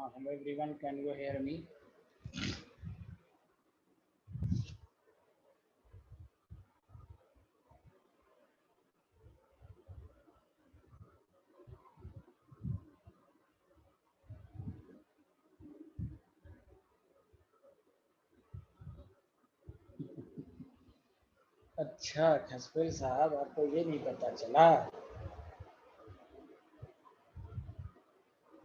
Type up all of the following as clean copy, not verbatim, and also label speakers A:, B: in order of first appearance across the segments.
A: Hello everyone, can you hear me? अच्छा खसफिल साहब, आपको ये नहीं पता चला।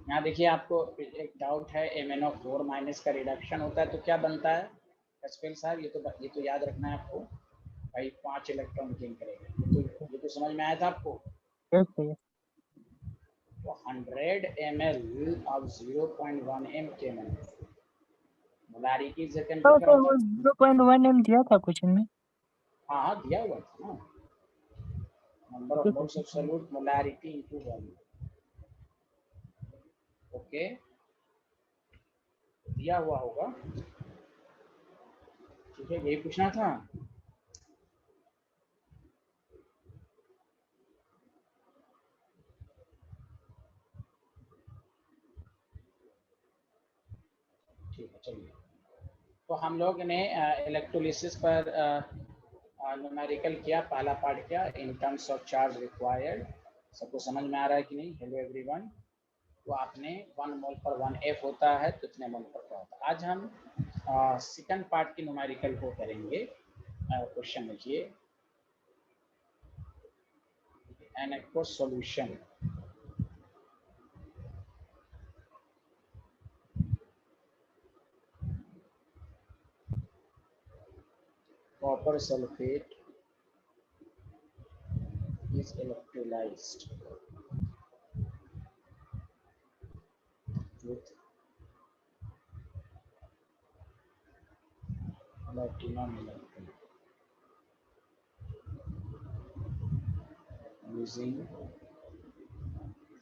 A: यहाँ देखिए, आपको एक डाउट है, MnO4 माइनस का रिडक्शन होता है तो क्या बनता है खसफिल साहब? ये तो याद रखना है आपको भाई। 5 इलेक्ट्रॉन गेन करेगा। ये तो समझ में आया था आपको।
B: yes.
A: तो 100 ml of 0.1 m के मोलारिटी सेकंड
B: तो
A: क्या होता है?
B: 0.1 m दिया था क्वेश्चन में।
A: हाँ दिया हुआ था ना, number of moles absolute molarity into volume. Okay, दिया हुआ होगा। ठीक है, यही पूछना था। ठीक है, चलिए। तो हम लोग ने इलेक्ट्रोलिसिस पर न्यूमेरिकल किया, पहला पार्ट किया, in terms of charge required. सबको समझ में आ रहा है कि नहीं? Hello everyone. तो आपने 1 मोल पर 1 F होता है तो इतने मोल पर क्या होता है। आज हम सेकंड पार्ट की न्यूमेरिकल को करेंगे। क्वेश्चन लिखिए, an aqueous solution copper sulfate is electrolyzed with platinum electrode using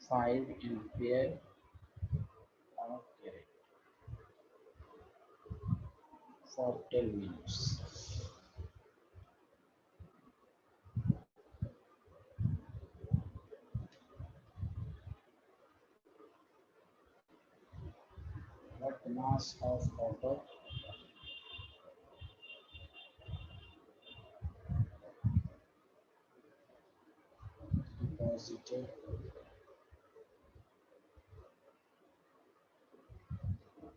A: 5 ampere of current for 10 minutes. What mass of copper deposited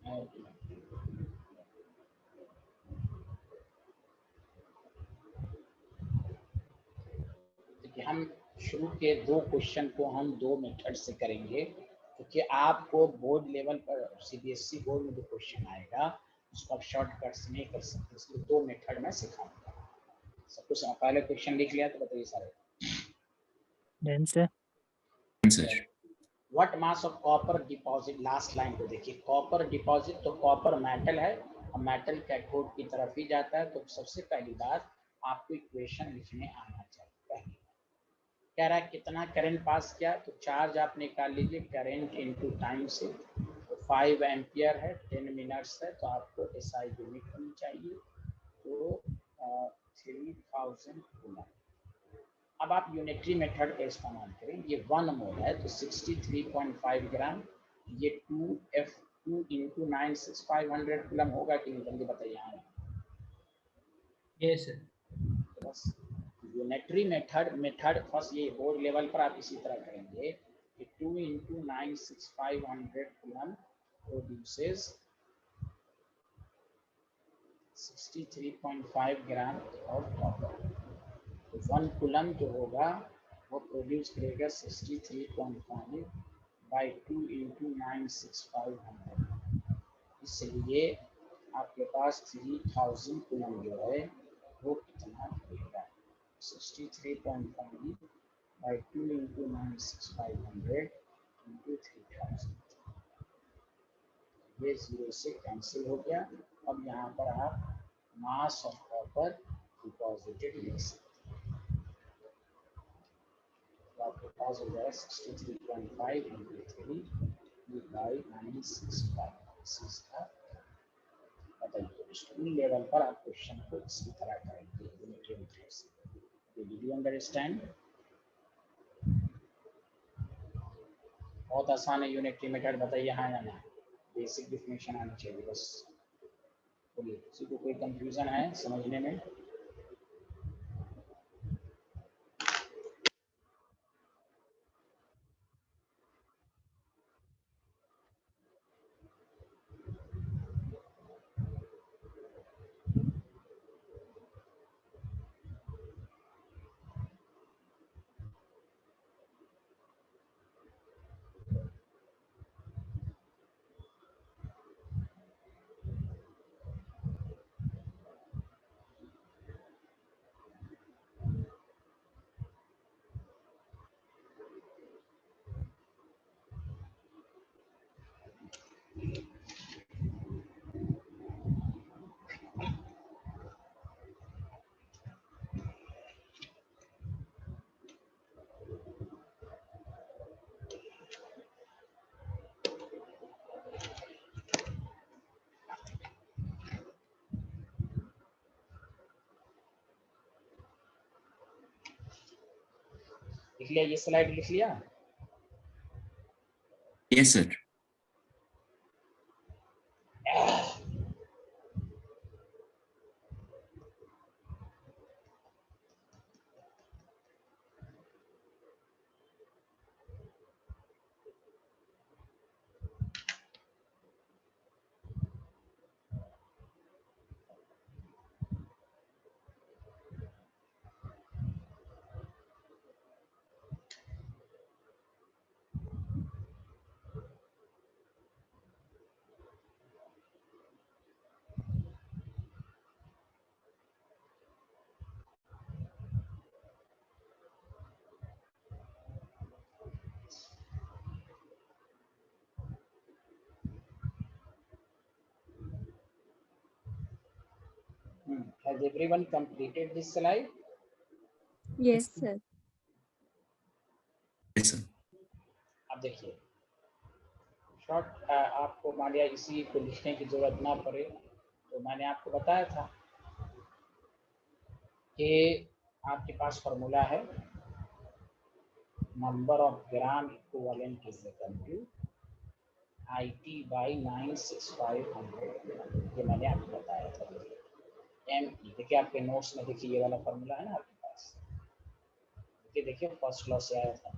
A: at देखिए, हम शुरू के 2 क्वेश्चन को हम 2 मेथड से करेंगे, क्योंकि आपको बोर्ड लेवल पर CBSE बोर्ड में जो क्वेश्चन आएगा उसको आप शॉर्टकट से नहीं कर सकते, इसलिए 2 मेथड में सिखाऊंगा। सब कुछ पहले क्वेश्चन लिख लिया तो बताइए सारे। What mass of copper deposit, last line को देखिए, कॉपर डिपॉजिट, तो कॉपर मेटल है और मेटल कैथोड की तरफ ही जाता है। तो सबसे पहली बात आपको इक्वेशन लिखने आना चाहिए। पहली कह रहा है कितना करंट पास किया, तो चार्ज आप निकाल लीजिए, करंट इनटू टाइम से। तो 5 एम्पियर है, 10 मिनट्स है, तो आपको SI यूनिट होनी चाहिए। तो 3000 कूलम। अब आप यूनिटरी मेथड का इस्तेमाल करें। ये 1 मोल है तो 63.5 ग्राम। ये 2F2 इंटू 96500 कूलम होगा कि नहीं? जल्दी बताइए। हाँ,
C: यस सर।
A: बस यूनिटरी मेथड फर्स्ट, ये बोर्ड लेवल पर आप इसी तरह करेंगे कि 2 into 96500 coulomb produces 63.5 gram of copper. तो 1 कूलम जो होगा वो प्रोड्यूस करेगा 63.5 बाई 2 इंटू 96500। इसलिए आपके पास 3000 कूलम जो है वो कितना होगा? 63.5 by 2 into 96500 into 3000। ये 0 से कैंसिल हो गया। अब यहाँ पर आप मास ऑफ कॉपर डिपॉजिटेड लिख सकते हैं। तो आपके पास हो जाएगा 63.5 into 3 by 965। बताइए, स्कूल लेवल पर आप क्वेश्चन को इसी तरह करेंगे यूनिटरी मेथड से। Did you understand? बहुत आसान है यूनिटरी मेथड, बताइए हाँ या ना। बेसिक डिफिनेशन आनी चाहिए बस। बोलिए, किसी को कोई कंफ्यूजन है समझने में? लिख लिया? ये स्लाइड लिख लिया?
D: Yes sir.
A: Has everyone completed this slide?
E: Yes, sir.
D: Yes sir.
A: अब देखिए, शॉर्ट आपको मान लिया इसी को लिखने की जरूरत ना पड़े, तो मैंने आपको बताया था कि आपके पास फॉर्मूला है number of gram equivalent is equal to IT by 96500। ये मैंने आपको बताया था। ME देखिए आपके नोट्स में, देखिए ये वाला फॉर्मूला है ना आपके पास, देखिए फर्स्ट लॉ से आया था,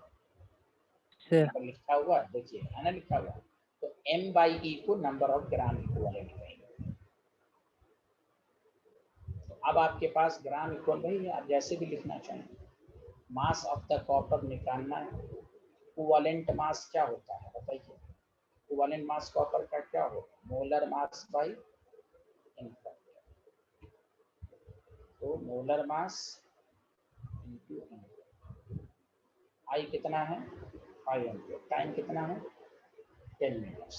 B: सर
A: यहाँ पर लिखा हुआ देखिए, है ना लिखा हुआ। तो M बाई E को नंबर ऑफ ग्राम इक्विवेलेंट कहेंगे। तो अब आपके पास ग्राम इक्विवेलेंट है, आप जैसे भी लिखना चाहें। मास ऑफ द कॉपर निकालना है। इक्विवेलेंट मास क्या होता है बताइए? इक्विवेलेंट मास कॉपर का क्या होगा? Molar mass by income. तो मोलर मास इनटू इनकम। आई कितना है? 5 एम्पियर। टाइम कितना है? 10 मिनट्स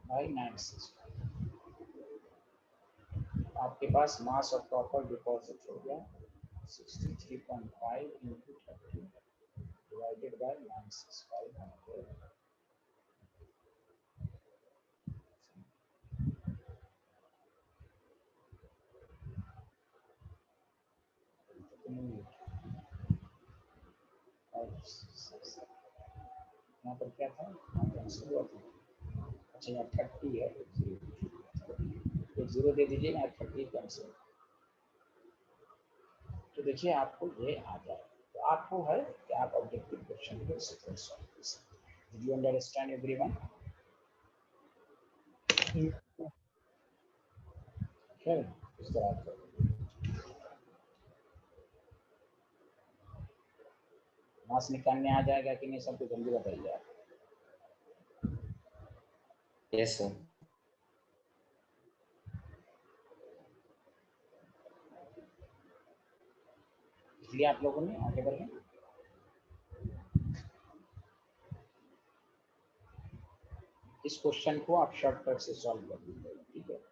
A: बाई 965। आपके पास मास ऑफ कॉपर डिपॉजिट हो गया 63.5 इंटू 30 डिवाइडेड बाई 96500। यहाँ पर क्या था? अच्छा यहाँ 30 है, तो 0 दे दीजिए, यहाँ 30 कैंसिल। तो देखिए आपको ये आ जाए, तो आपको है कि आप ऑब्जेक्टिव क्वेश्चन को सॉल्व कर सकते हैं। Do you understand everyone? फिर इस तरह करो। मास निकालने आ जाएगा कि नहीं सबको जल्दी बताइए।
D: Yes sir.
A: इसलिए आप लोगों ने आगे बढ़े। इस क्वेश्चन को आप शॉर्टकट से सॉल्व कर दीजिए, ठीक है?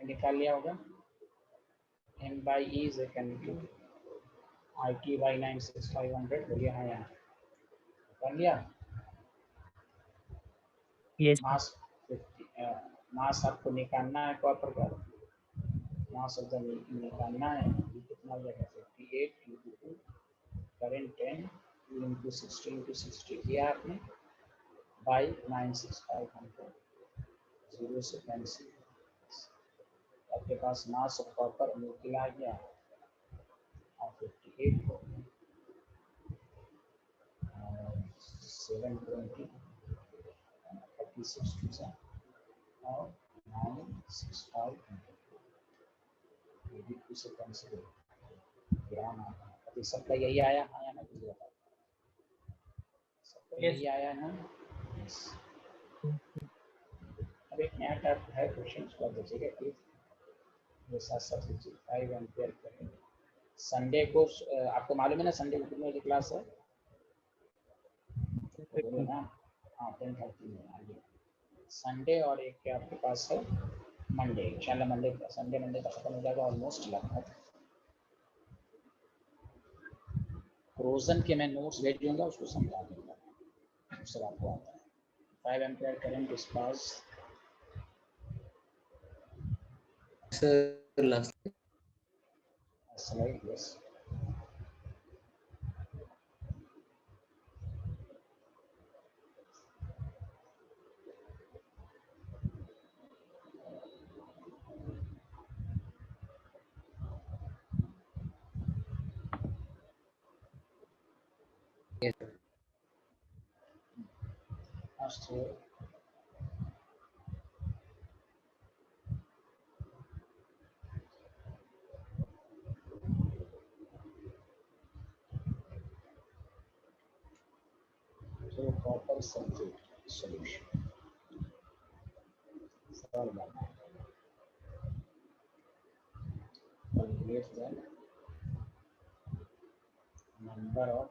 A: निकाल लिया होगा। m by e is equal to it by 96500 बोलिए हाँ यहाँ कर लिया।
B: yes sir.
A: मास 50 मास आपको निकालना है कॉपर का, मास ऑफ द निकालना है, कितना हो जाएगा 58 into 2 करंट 10 into 60 into 60 किया आपने by 96500 0 से कैंसिल। आपके पास मास ऑफ कॉपर न्यूक्लियर आ गया और 58 को 720 36 टू और 965 ये भी 2 से कैंसिल ग्राम आता है। अभी सबका यही आया आया ना, मुझे बताओ सबका यही आया ना। Yes. अब एक नया टाइप है क्वेश्चन, उसको देखिएगा प्लीज। ये साथ साथ लीजिए 5 एम्पियर करेंट संडे को आपको मालूम है ना संडे को कितने बजे क्लास है? बोलो ना। हाँ 10:30 में आइए संडे, और एक क्या आपके पास है मंडे। इंशाल्लाह मंडे का संडे का खत्म हो जाएगा ऑलमोस्ट लगभग। रोजन के मैं नोट्स भेज दूंगा, उसको समझा दूंगा, उससे आपको आता है। 5 एम्पियर करंट इस पास
D: Sir, last.
A: slide yes
D: Yes, sir.
A: first so copper sulfate solution solve करना है। calculate the number of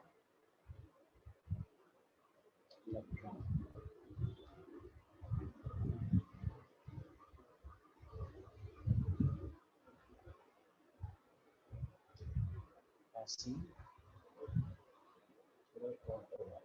A: electron passing through copper wire।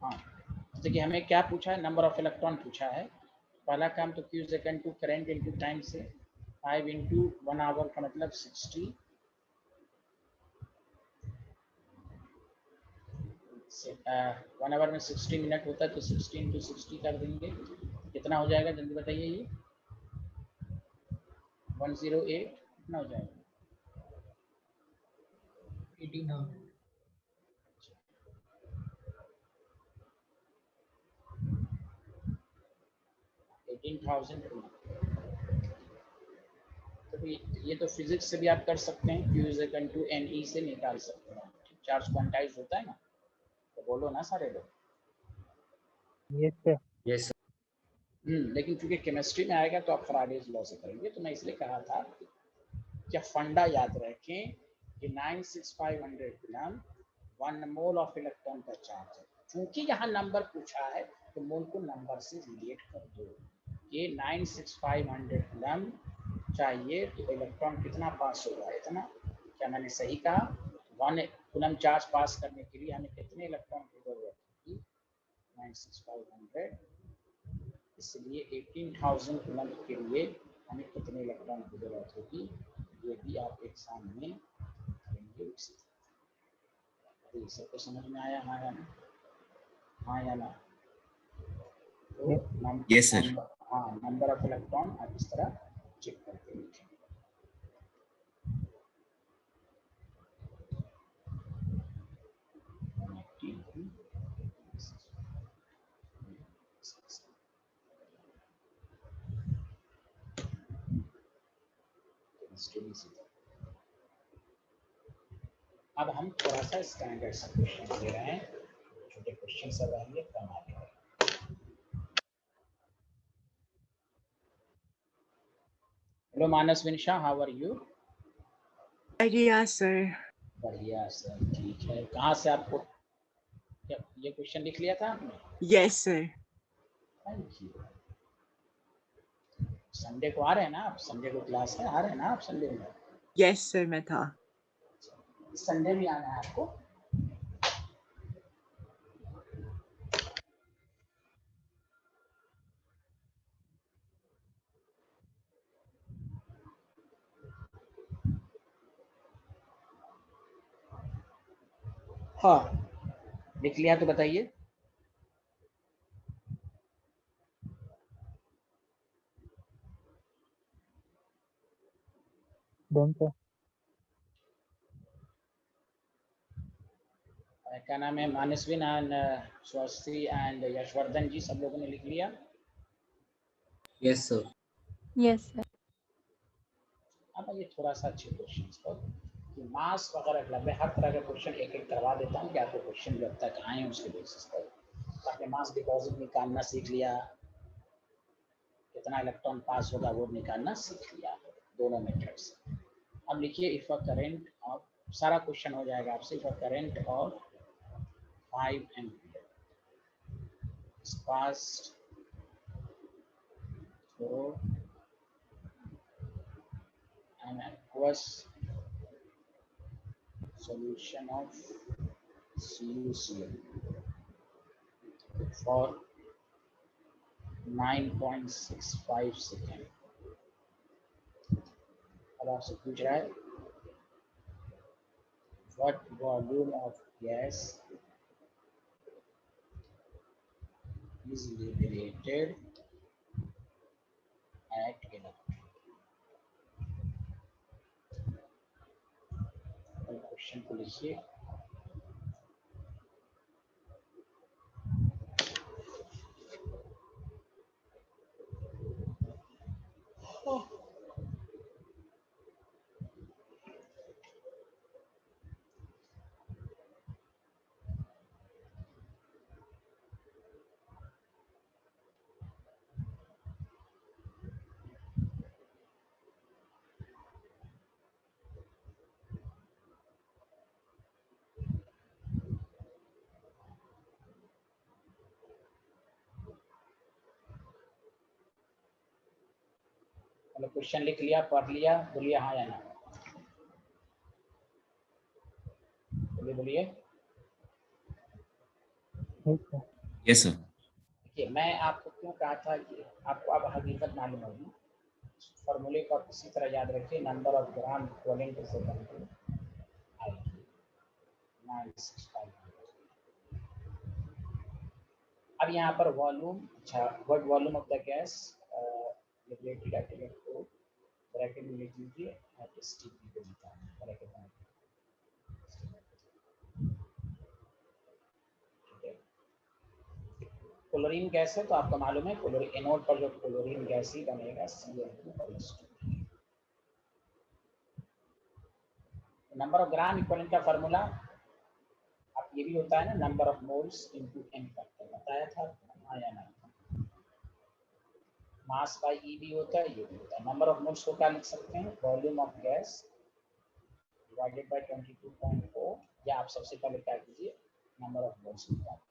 A: हाँ देखिए हमें क्या पूछा है, नंबर ऑफ इलेक्ट्रॉन पूछा है। पहला काम तो Q second to current into time से 5 इंटू 1 आवर का मतलब 60 1 आवर में 60 मिनट होता है तो 60 इंटू 60 कर देंगे, कितना हो जाएगा जल्दी बताइए। ये 108 कितना हो जाएगा?
C: 1800
A: 18,000। तो ये तो फिजिक्स से भी आप कर सकते हैं, Q is equal to NE से निकाल सकते हैं। चार्ज क्वांटाइज होता है ना, तो बोलो ना सारे लोग।
B: yes sir.
D: Yes, sir.
A: लेकिन क्योंकि केमिस्ट्री में आएगा तो आप फैराडेज लॉ से करेंगे, तो मैं इसलिए कहा था क्या फंडा याद रखें कि 96500 ग्राम 1 मोल ऑफ इलेक्ट्रॉन का चार्ज है। क्योंकि यहाँ नंबर पूछा है तो मोल को नंबर से रिलेट कर दो ये 96500 कूलम चाहिए तो इलेक्ट्रॉन कितना पास होगा, इतना। क्या मैंने सही कहा? 1 कूलम चार्ज पास करने के लिए हमें कितने इलेक्ट्रॉन की जरूरत होगी? 96500, इसलिए 18,000 कूलम के लिए हमें कितने इलेक्ट्रॉन की जरूरत होगी, ये भी आप एग्जाम में करेंगे। सबको समझ में आया? हाँ या ना? हाँ या ना? तो
D: Yes, sir.
A: हाँ, नंबर ऑफ इलेक्ट्रॉन आप इस तरह चेक करके लिखेंगे। अब हम थोड़ा सा स्टैंडर्ड सा क्वेश्चन दे रहे हैं, छोटे क्वेश्चन सब रहेंगे, कम आगे। Hello Manas Vinisha, how are you?
F: बढ़िया सर।
A: बढ़िया सर, ठीक है। कहाँ से आपको ये क्वेश्चन लिख लिया था आपने?
F: Yes sir.
A: Thank you. Sunday को आ रहे हैं ना आप? संडे को क्लास है, आ रहे हैं ना आप संडे में?
F: यस सर, मैं था।
A: संडे भी आना है आपको? हाँ, लिख लिया तो बताइए।
B: Done sir.
A: क्या नाम है? मानसविन एंड स्वस्ति एंड यशवर्धन जी, सब लोगों ने लिख लिया?
D: Yes, sir.
E: Yes, sir.
A: अब ये थोड़ा सा अच्छे क्वेश्चन पर कि मास वगैरह, मैं हर तरह का क्वेश्चन एक एक करवा देता हूँ कि आपको क्वेश्चन जब तक आए उसके बेसिस पर, ताकि मास डिपॉजिट निकालना सीख लिया, कितना इलेक्ट्रॉन पास होगा वो निकालना सीख लिया, दोनों मेथड से। अब लिखिए, इफ अ करंट ऑफ, सारा क्वेश्चन हो जाएगा आपसे, if a current of 5 ampere is passed through an aqueous solution of CuCl for 9.65 second. अब आपसे पूछ रहा है what volume of gas is liberated at electron। Question को लिखिए। क्वेश्चन लिख लिया, पढ़ लिया, बोलिए हाँ या ना? बोलिए बोलिए।
D: Yes, sir.
A: देखिए, मैं आपको क्यों कहा था कि आपको अब हकीकत मालूम होगी, फॉर्मूले को आप इसी तरह याद रखिए, number of gram equivalent to second आएगी 965। अब यहाँ पर वॉल्यूम, अच्छा, what volume of the gas liberated at electrode, bracket में लिख लीजिए एट एसटीपी को निकालना, ब्रैकेट में। क्लोरीन गैस है तो आपको मालूम है क्लोरीन एनोड पर जो क्लोरीन गैस ही बनेगा Cl2+2। Number of gram equivalent का फार्मूला आप ये भी होता है ना, number of moles into n factor, बताया था हाँ या ना? मास बाय ई भी होता है, ये भी होता है। नंबर ऑफ मोल्स को क्या लिख सकते हैं? Volume of gas divided by 22.4, या आप सबसे पहले क्या कीजिए, नंबर ऑफ मोल्स निकालिए।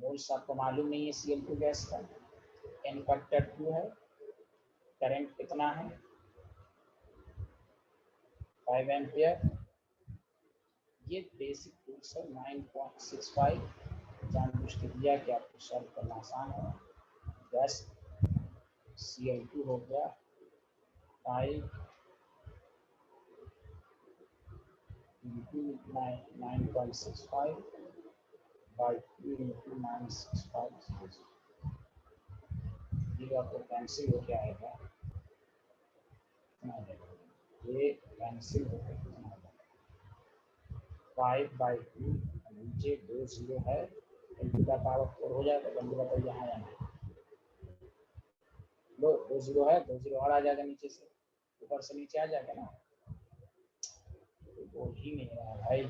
A: मोल्स आपको मालूम नहीं है Cl2 गैस का, इनफैक्टर 2 है, करंट कितना है 5 एम्पियर। ये बेसिक टूल्स है 9.65 जानबूझ के दिया कि आपको सॉल्व करना आसान है। गैस Cl2 हो गया 5 into 9.65 by 2 into 965, ये आपको कैंसिल हो क्या आएगा, ये कैंसिल हो गया 5/2, नीचे 2 0 है, इंटू का पावर 4 हो जाएगा। जल्दी बताइए यहाँ या नहीं, लो 2 0 है, 2 0 और आ जाएगा नीचे से, ऊपर से नीचे आ जाएगा ना, तो ही नहीं रहा भाई।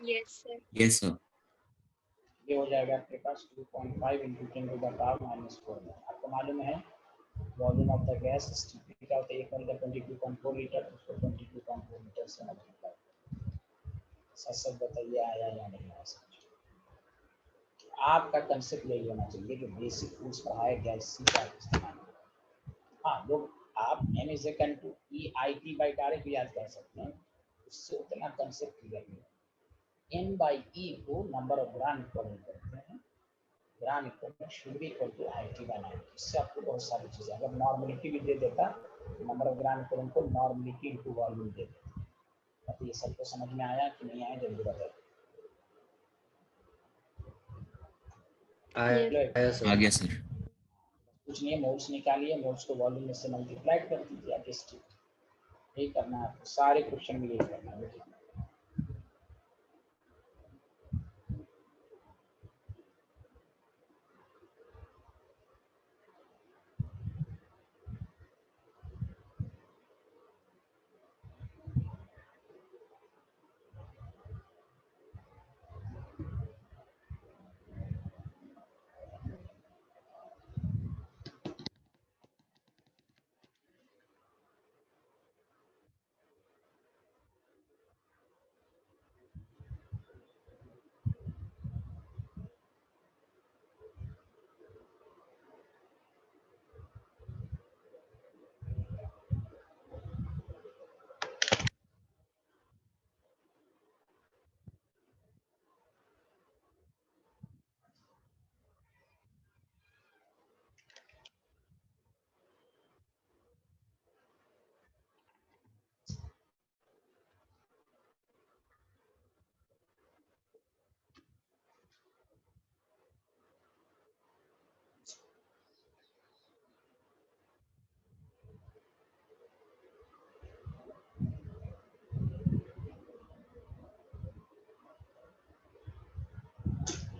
E: Yes, sir.
D: Yes, sir.
A: ये हो जाएगा आपके पास 2.5 इंटू 10 टू द पावर -4। आपको मालूम है वॉल्यूम ऑफ द गैस स्टीपी का होता है 22.4 लीटर, उसको 22.4 लीटर से मल्टीप्लाई। सच बताइए आया या नहीं आया समझ। आपका कंसेप्ट यही होना चाहिए जो बेसिक टूल्स पढ़ाया गया इसी का इस्तेमाल। हाँ लोग आप n=EIT बाई डायरेक्ट भी याद कर सकते हैं, उससे उतना कंसेप्ट क्लियर नहीं। n/e को नंबर ऑफ ग्राम इक्वल करते हैं, gram equal should be equal to IT by 90। इससे आपको बहुत सारी चीजें, अगर नॉर्मलिटी भी दे देता नंबर ऑफ ग्राम इक्वल को नॉर्मलिटी इनटू वॉल्यूम दे देता। तो ये सबको समझ में आया कि नहीं आया जल्दी बताइए।
E: Yes.
D: आया सर। आ गया सर।
A: कुछ नहीं है, मोल्स निकालिए, मोल्स को वॉल्यूम में से मल्टीप्लाई कर दीजिए, आप यही करना है आपको, सारे क्वेश्चन में यही करना है।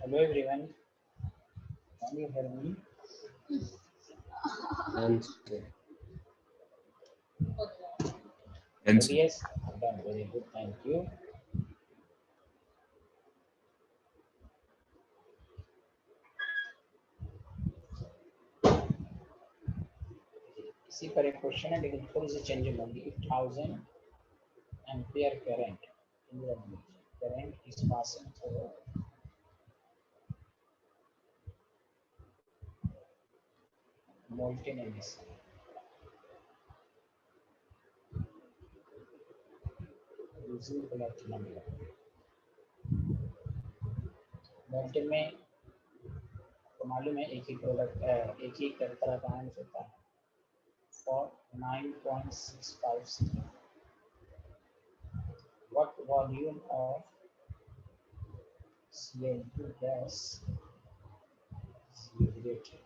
A: Hello everyone, can you hear me?
D: Done, sir.
A: Yes, done, very good, thank you. इसी पर एक क्वेश्चन है लेकिन थोड़ी सी चेंजिंग होगी। 1000 ampere current is passing through molten emission, using platinum metal। molten में तो मालूम है एक ही प्रोडक्ट एक ही तरह का आयन होता है for 9.65 what volume of Cl2 gas is liberated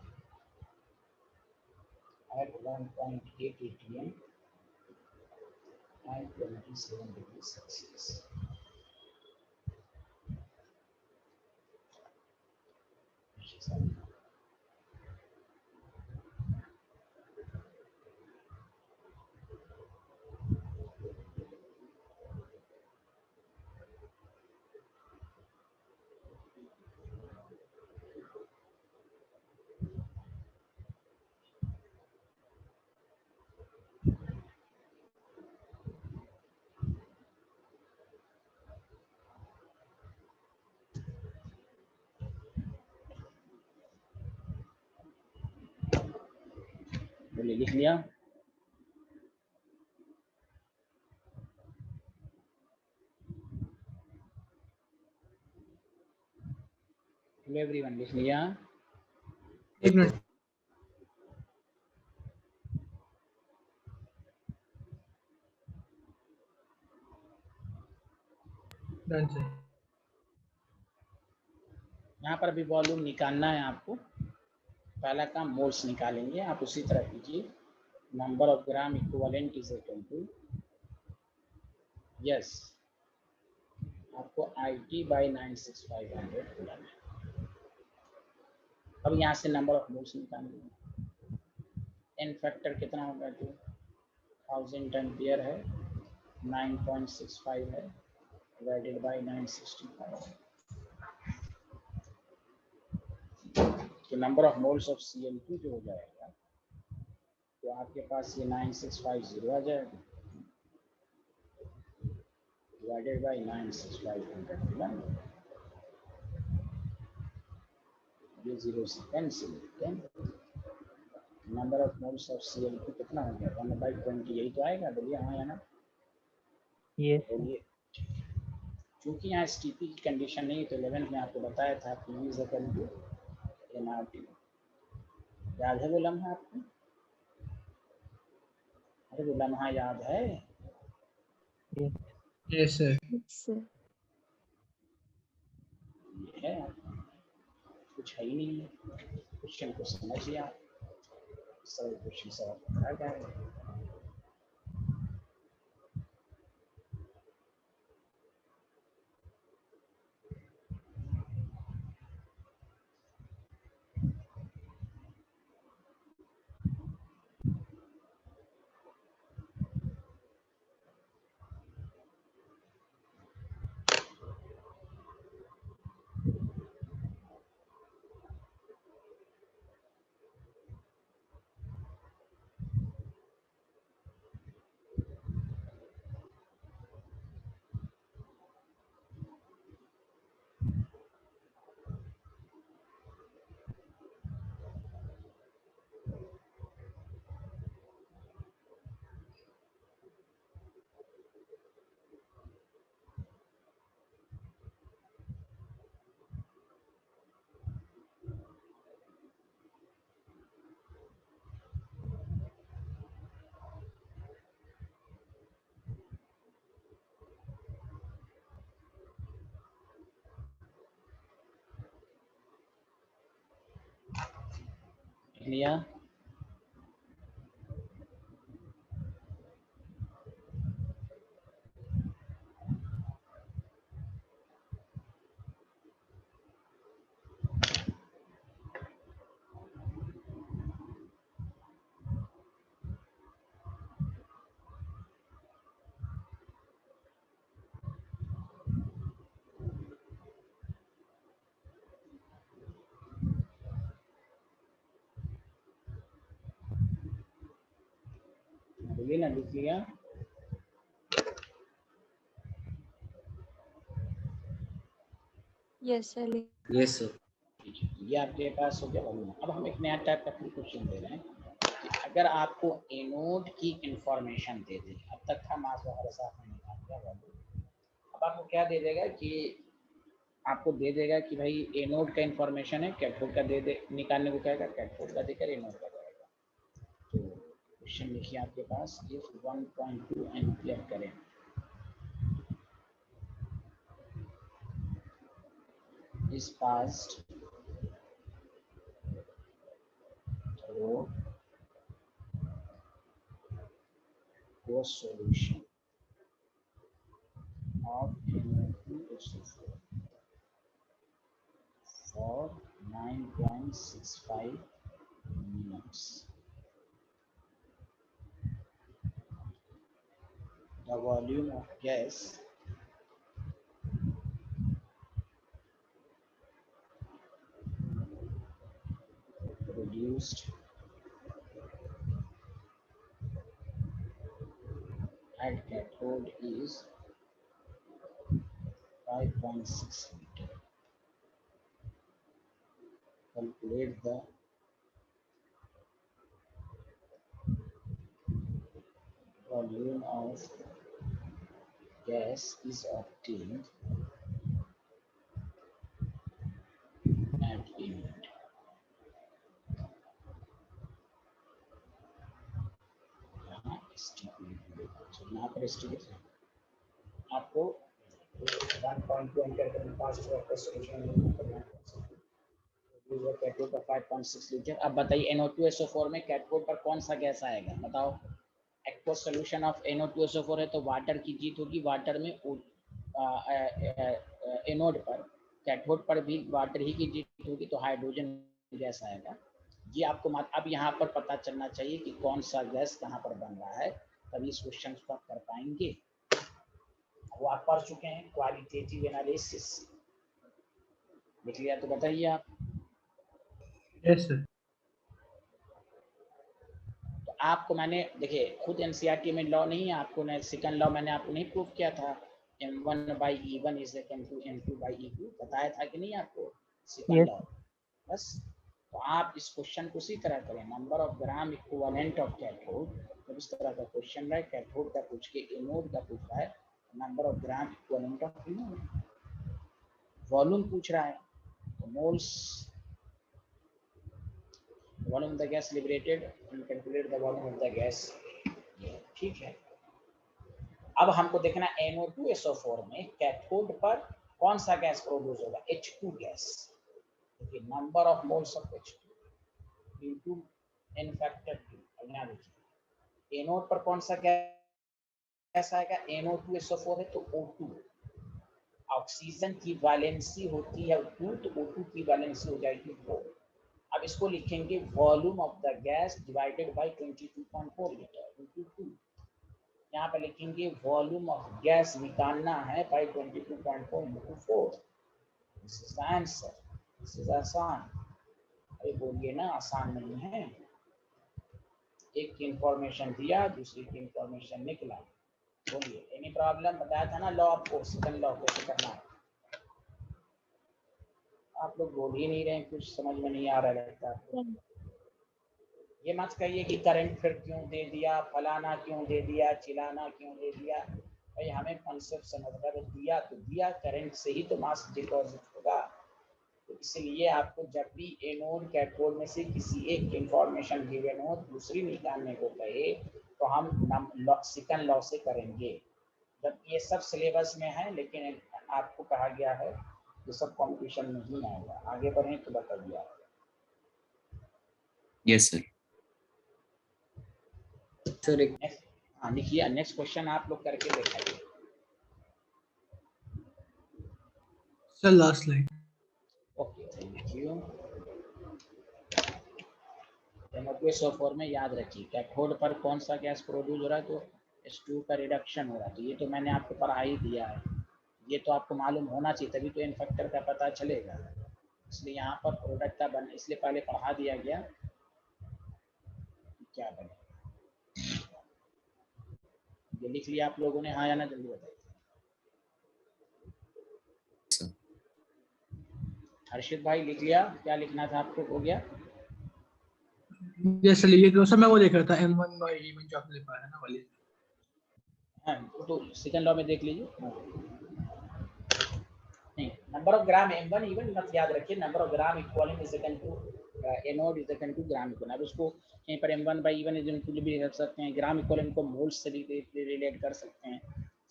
A: at 1.8 atm and 27 degrees Celsius। बोलिए, लिख लिया? एवरीवन लिख लिया?
C: एक मिनट। Done sir.
A: यहाँ पर भी वॉल्यूम निकालना है आपको। पहला काम मोल्स निकालेंगे, आप उसी तरह कीजिए। Number of gram equivalent is equal to, yes, आपको IT बाई 96500 बोला है। अब यहाँ से नंबर ऑफ मोल्स निकालेंगे। एन फैक्टर कितना होगा? जो 1000 एम्पियर है, 9.65 है, डिवाइडेड बाई 965 है, तो number of moles of Cl2 जो हो जाएगा, तो आपके पास ये 9650 आ जाएगा, डिवाइडेड बाई 96500, ये 0 से cancel. Number of moles of Cl2 कितना हो गया? 1/20, यही तो आएगा। बोलिए हाँ या ना?
B: Yes, sir.
A: बोलिए। क्योंकि यहाँ STP की कंडीशन नहीं, तो 11th में आपको बताया था PV is equal to nRT। याद है वो लम्हा आपको? अरे वो लम्हा याद है?
B: Yes.
C: Yes sir.
E: Yes, sir.
A: ये है, कुछ है ही नहीं है। क्वेश्चन को समझिए आप, सरल क्वेश्चन से आपको पता जाएगा। लिया? बोलिए ना, लिख लिया?
E: Yes, sir.
D: Yes, sir.
A: ये आपके पास हो गया वॉल्यूम। अब हम एक नया टाइप का क्वेश्चन दे रहे हैं कि अगर आपको एनोड की इंफॉर्मेशन दे दे, अब तक था मास वगैरह साफ नहीं निकाल दिया वॉल्यूम, अब आपको क्या दे देगा कि आपको दे देगा कि भाई एनोड का इंफॉर्मेशन है, कैथोड का दे दे, निकालने को कहेगा, कैथोड का देकर एनोड का देगा। तो क्वेश्चन लिखिए आपके पास, if 1.2 ampere current is passed through a solution of NaOH4 for 9.65 minutes. The volume of gas produced at cathode is 5.6 liter. Calculate the volume of gas is obtained at inlet. यहाँ पर estimate आपको 1.2 enter करने पास solution करना है। 5.6 litre. अब बताइए NO2SO4 में cathode पर कौन सा गैस आएगा, बताओ। एक्वस सोल्यूशन ऑफ NO2SO4 है तो वाटर की जीत होगी, वाटर में एनोड पर, कैथोड पर भी वाटर ही की जीत होगी, तो हाइड्रोजन गैस आएगा। ये आपको अब यहाँ पर पता चलना चाहिए कि कौन सा गैस कहाँ पर बन रहा है, तभी इस क्वेश्चन को आप कर पाएंगे। वो आप पढ़ चुके हैं, क्वालिटेटिव एनालिसिस लिख लिया तो बताइए आप।
C: Yes sir.
A: तो आपको मैंने देखिए खुद एनसीईआरटी में लॉ नहीं है, आपको सेकंड लॉ मैंने आपको नहीं प्रूव किया था, M1/E1 is equal to M2/E2, बताया था कि नहीं आपको सेकंड
B: Yes.
A: लॉ। बस तो आप इस क्वेश्चन को उसी तरह करें, number of gram equivalent of cathode, जब इस तरह का क्वेश्चन है, कैथोड का पूछ के एनोड का पूछ रहा है, number of gram equivalent of anode, volume पूछ रहा है तो moles, volume of the gas liberated and calculate the volume of the gas, ठीक है। अब हमको देखना NO2SO4 में कैथोड पर कौन सा गैस प्रोड्यूस होगा, H2 गैस। देखिए number of moles of H2 into n factor 2। यहाँ देखिए एनोड पर कौन सा गैस आएगा, NO2SO4 है तो O2, ऑक्सीजन की वैलेंसी होती है 2, तो O2 की वैलेंसी हो जाएगी 4। अब इसको लिखेंगे volume of the gas divided by 22.4 litre into 2। यहाँ पे लिखेंगे वॉल्यूम ऑफ गैस निकालना है by 22.4 into 4। This is the answer, this is आसान। अरे बोलिए ना, आसान नहीं है। एक की इंफॉर्मेशन दिया, दूसरी की इंफॉर्मेशन निकला। बोलिए एनी प्रॉब्लम, बताया था ना लॉ आपको, सेकंड लॉ कैसे करना है। आप लोग बोल ही नहीं रहे, कुछ समझ में नहीं आ रहा लगता आपको। ये मत कहिए कि करंट फिर क्यों दे दिया, फलाना क्यों दे दिया, चिलाना क्यों दे दिया। भाई हमें कॉन्सेप्ट समझना है, दिया तो दिया, करंट से ही तो मास डिपॉजिट होगा। तो इसलिए आपको जब भी एनोड कैथोड में से किसी एक इंफॉर्मेशन गिवन हो, दूसरी निकालने को कहे, तो हम सेकंड लॉ से करेंगे। जब ये सब सिलेबस में है, लेकिन आपको कहा गया है ये सब कॉम्पिटिशन में ही आएगा। आगे बढ़े तो बताइए आप।
D: Yes sir. सर एक
A: हाँ लिखिए, नेक्स्ट क्वेश्चन आप लोग करके दिखाइए।
C: Sir last line.
A: Okay thank you. NO2SO4 में याद रखिए कैथोड पर कौन सा गैस प्रोड्यूस हो रहा है, तो H2 का रिडक्शन हो रहा है। तो ये तो मैंने आपको पढ़ा ही दिया है, ये तो आपको मालूम होना चाहिए, तभी तो इन फैक्टर का पता चलेगा। इसलिए यहाँ पर प्रोडक्ट का बन, इसलिए पहले पढ़ा दिया गया क्या बने। ये लिख लिया आप लोगों ने, हाँ या ना, जल्दी बताइए। हर्षित भाई लिख लिया, क्या लिखना था आपको, हो गया।
C: जैसे लिए तो सर मैं वो देख रहा था M1/E1 जो आपने लिखा है ना वाली।
A: हाँ तो सेकंड लॉ में देख लीजिए। नहीं, नंबर ऑफ ग्राम M1/E1 मत याद रखिए, number of gram equivalent is equal to anode is equal to gram equivalent. अब उसको कहीं पर M1/E1 इज इक्वल टू भी रख सकते हैं, ग्राम इक्विवेलेंट को मोल्स से रिलेट कर सकते हैं।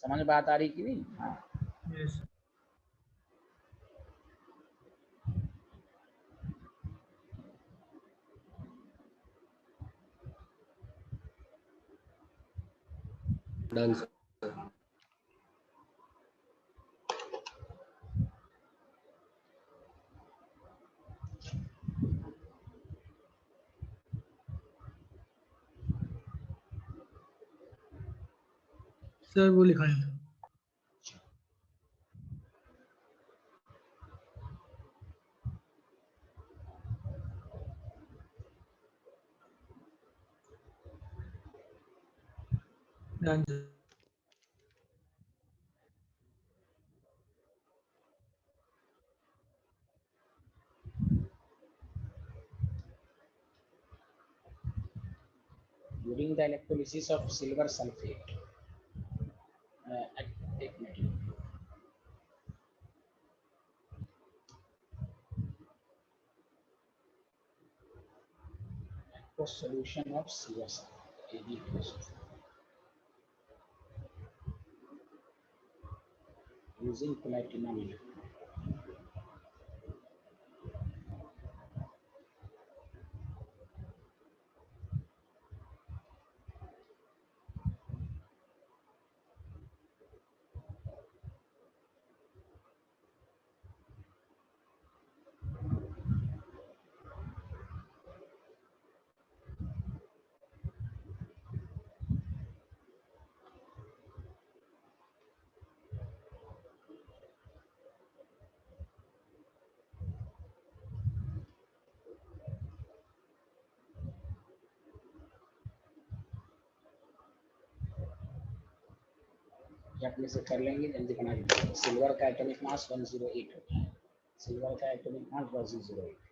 A: समझ बात आ रही कि नहीं। हाँ
C: यस
D: डन सर।
C: सर वो लिखा है। Done sir.
A: during the electrolysis of silver sulfate. एक minute, aqueous solution of silver sulfate, Ag equals using platinum electrode. ये अपने से कर लेंगे, जल्दी बना लीजिए। सिल्वर का एटॉमिक मास 108 होता है, सिल्वर का एटॉमिक मास 108।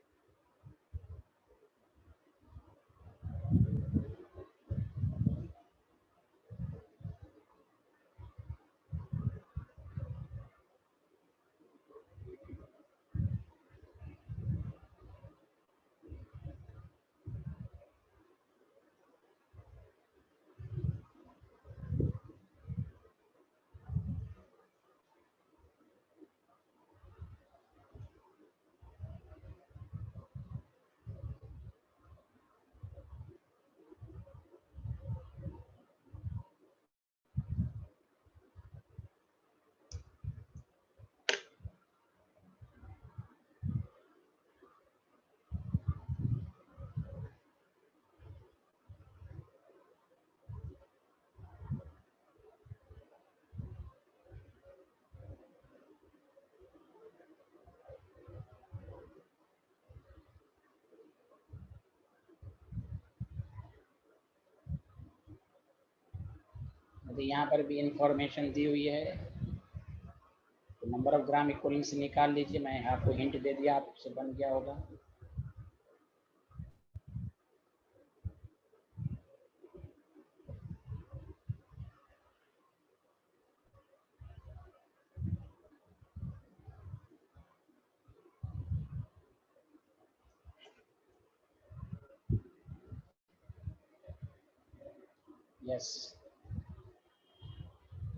A: तो यहाँ पर भी इंफॉर्मेशन दी हुई है, तो नंबर ऑफ ग्राम इक्वलिंग से निकाल लीजिए। मैं आपको हिंट दे दिया, आपसे बन गया होगा। यस,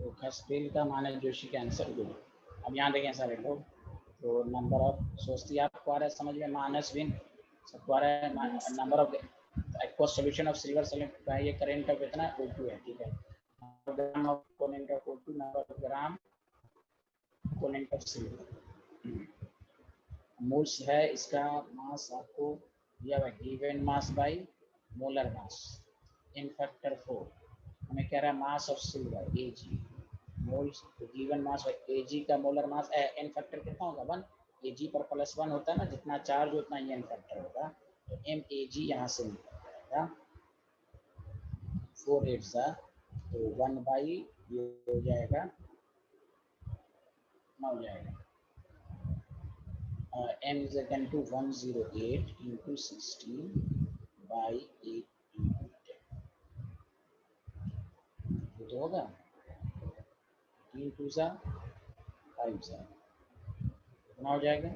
A: तो खसपेल का मानस जोशी का आंसर गुड। अब यहाँ देखें सारे लोग, तो नंबर ऑफ सोचती आपको आ रहा है समझ में, माइनस विन सबको आ रहा है। Number of aqueous solution of silver solute का ये करंट ऑफ इतना O2 है, ठीक है। Gram of component of O2, number of gram component of silver. Moles है इसका मास आपको दिया हुआ, given mass by molar mass in factor 4। हमें कह रहा है mass of silver Ag, moles given mass Ag का मोलर मास एन फैक्टर कितना होगा 1, Ag पर +1 होता है ना, जितना चार्ज उतना ही एन फैक्टर होगा, तो Mag यहाँ से निकल जाएगा 4 8 सा, तो 1 बाई ये हो जाएगा कितना हो जाएगा m is equal to 108 into 16 by 8 into 10, तो होगा 3 2 सा 5 सा, कितना हो जाएगा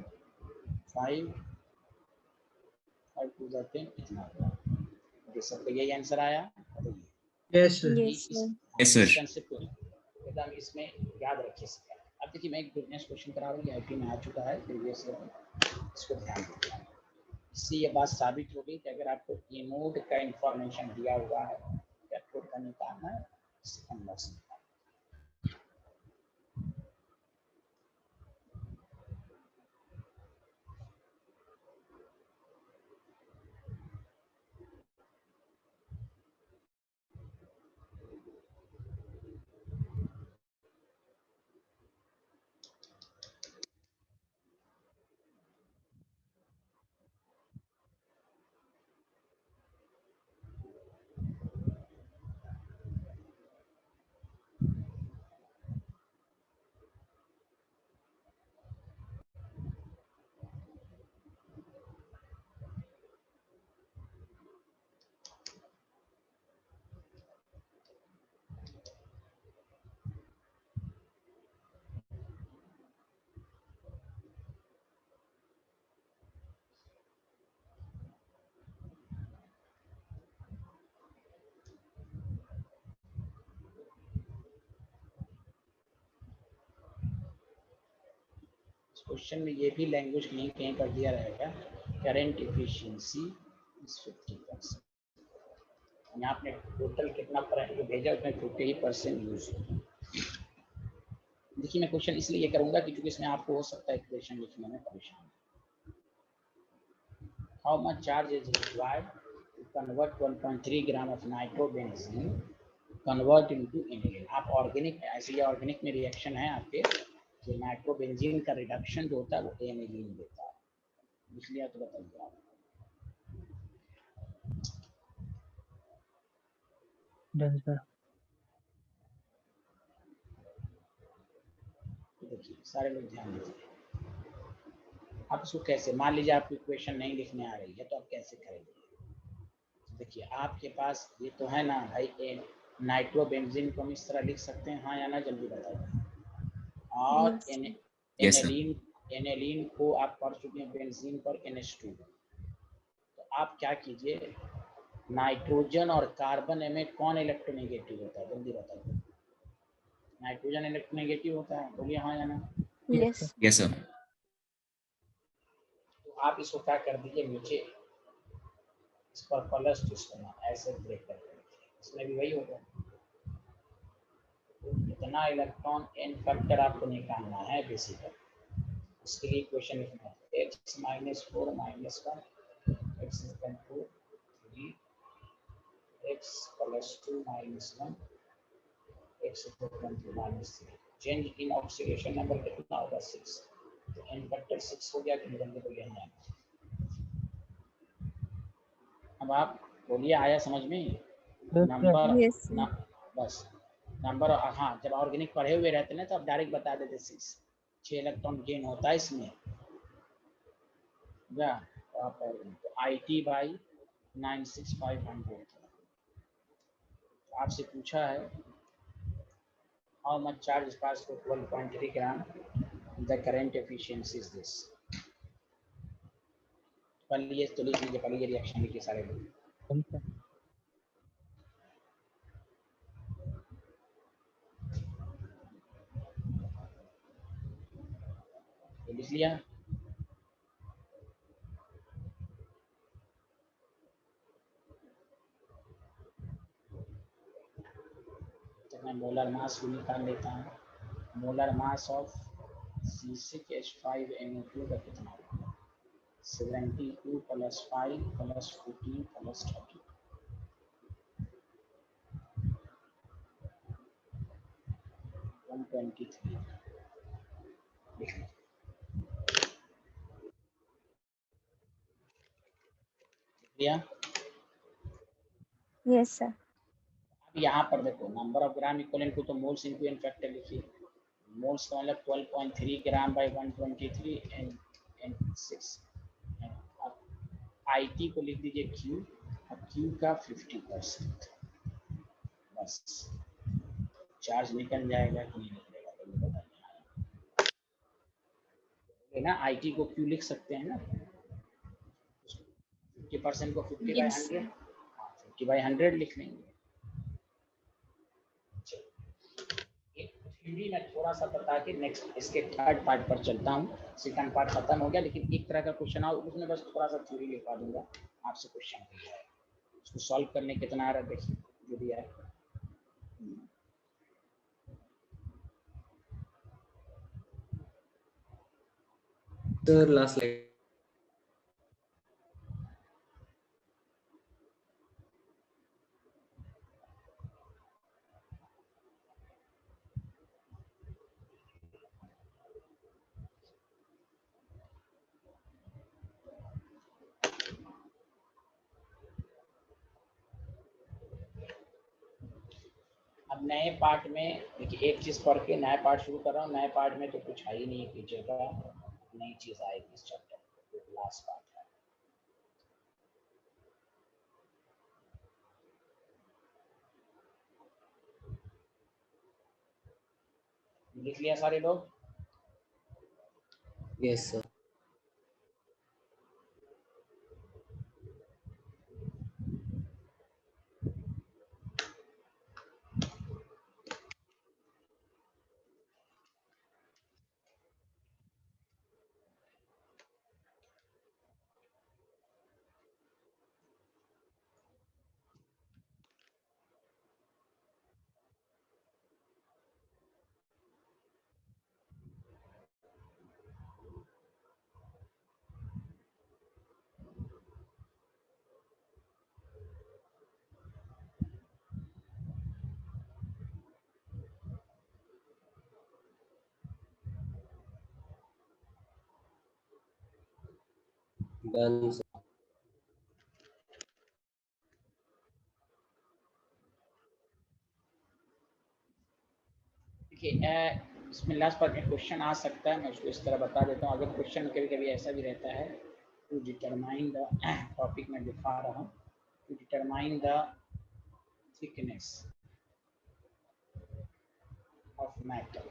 A: 5 5 2 सा 10, इतना होगा। तो सबका यही आंसर आया।
C: Yes sir.
E: Yes, sir.
G: Yes, sir.
A: Concept को एकदम इसमें याद रखिए सब। अब देखिए मैं एक बिजनेस क्वेश्चन करा रहा हूँ, आईटी में आ चुका है प्रीवियस ईयर में, इसको ध्यान दीजिए। इससे ये बात साबित हो गई कि अगर आपको एनोड का इंफॉर्मेशन दिया हुआ है, कैथोड का निकालना है, कन्वर्स निकालना है। क्वेश्चन में ये भी लैंग्वेज कहीं कहीं पर दिया रहेगा, करेंट एफिशिएंसी इज 50%। यहाँ आपने टोटल कितना करंट भेजा उसमें 50% यूज होगा। देखिए मैं क्वेश्चन इसलिए ये करूंगा कि क्योंकि इसमें आपको हो सकता है इक्वेशन लिखने में परेशान। How much charge is required to convert 1.3 gram of nitrobenzene convert into aniline. आप ऑर्गेनिक, ऐसे ऑर्गेनिक में रिएक्शन है आपके कि नाइट्रोबेंजीन का रिडक्शन जो होता है वो एनिलीन देता है, इसलिए तो बताइए आप।
B: Done sir.
A: देखिए सारे लोग ध्यान दीजिए, आप इसको कैसे, मान लीजिए आपको इक्वेशन नहीं लिखने आ रही है तो आप कैसे करेंगे। देखिए आपके पास ये तो है ना भाई, नाइट्रोबेंजीन को हम इस तरह लिख सकते हैं, हाँ या ना, जल्दी बताइए। और
G: Yes, sir.
A: एनेलीन को आप पढ़ चुके हैं बेंजीन पर NH2। तो आप क्या कीजिए, नाइट्रोजन और कार्बन में कौन इलेक्ट्रोनेगेटिव होता है, जल्दी बताइए। नाइट्रोजन इलेक्ट्रोनेगेटिव होता है, बोलिए हाँ या ना।
E: Yes.
G: Yes, sir.
A: तो आप इसको क्या कर दीजिए, नीचे इस पर प्लस जिसको ऐसे ब्रेक कर दीजिए, इसमें भी वही होगा। तो कितना इलेक्ट्रॉन एन फैक्टर आपको निकालना है बेसिकली, उसके लिए इक्वेशन लिखना है x - 4 - 1 x = 3 x + 2 - 1 x = -3। Change in oxidation number कितना होगा 6, तो एन फैक्टर 6 हो गया कि निकल के बोलिए हाँ। अब आप बोलिए आया समझ में नंबर
E: Yes, sir.
A: ना, बस नंबर। हाँ जब ऑर्गेनिक पढ़े हुए रहते ना तो आप डायरेक्ट बता देते 6 इलेक्ट्रॉन गेन होता है इसमें या IT/96 500। आपसे पूछा है how much charge pass to 12.3 gram, the current efficiency is this. पहले तो लिख लीजिए, पहले ये रिएक्शन लिखिए सारे लोग।
B: Done sir.
A: लिख लिया। तो मैं मोलर मास भी निकाल लेता हूँ। मोलर मास ऑफ C6H5NO2 का कितना होगा, 72 + 5 + 14 + 30, 123 लिख लीजिए। लिया।
E: Yes, sir.
A: अब यहाँ पर देखो नंबर ऑफ ग्राम इक्वलेंट को तो मोल्स इनटू एन फैक्टर लिखिए। मोल्स का मतलब 12.3 ग्राम बाई 123 एन 6। IT को लिख दीजिए Q, और Q का 50%, बस चार्ज निकल जाएगा कि नहीं निकलेगा तो ये बताइए। है ना, IT को Q लिख सकते हैं ना, 50% को 50/100, हाँ 50/100 लिख लेंगे। थ्योरी में थोड़ा सा बता के नेक्स्ट इसके थर्ड पार्ट पर चलता हूँ। सेकंड पार्ट खत्म हो गया, लेकिन एक तरह का क्वेश्चन आओ उसमें बस थोड़ा सा थ्योरी लिखवा दूंगा, आपसे क्वेश्चन हो जाएगा। उसको सॉल्व करने कितना आ रहा है देखिए जो भी है।
D: Sir, last slide.
A: अब नए पार्ट में देखिए, एक चीज पढ़ के नया पार्ट शुरू कर रहा हूँ। नए पार्ट में तो कुछ है ही नहीं, पीछे का नई चीज आएगी इस चैप्टर में, लास्ट पार्ट है। लिख लिया सारे लोग।
D: Yes, sir. Done, sir.
A: देखिए इसमें लास्ट पार्ट में क्वेश्चन आ सकता है, मैं उसको इस तरह बता देता हूँ। अगर क्वेश्चन कभी कभी ऐसा भी रहता है, टू डिटरमाइन द टॉपिक में दिखा रहा हूँ, to determine the thickness of metal,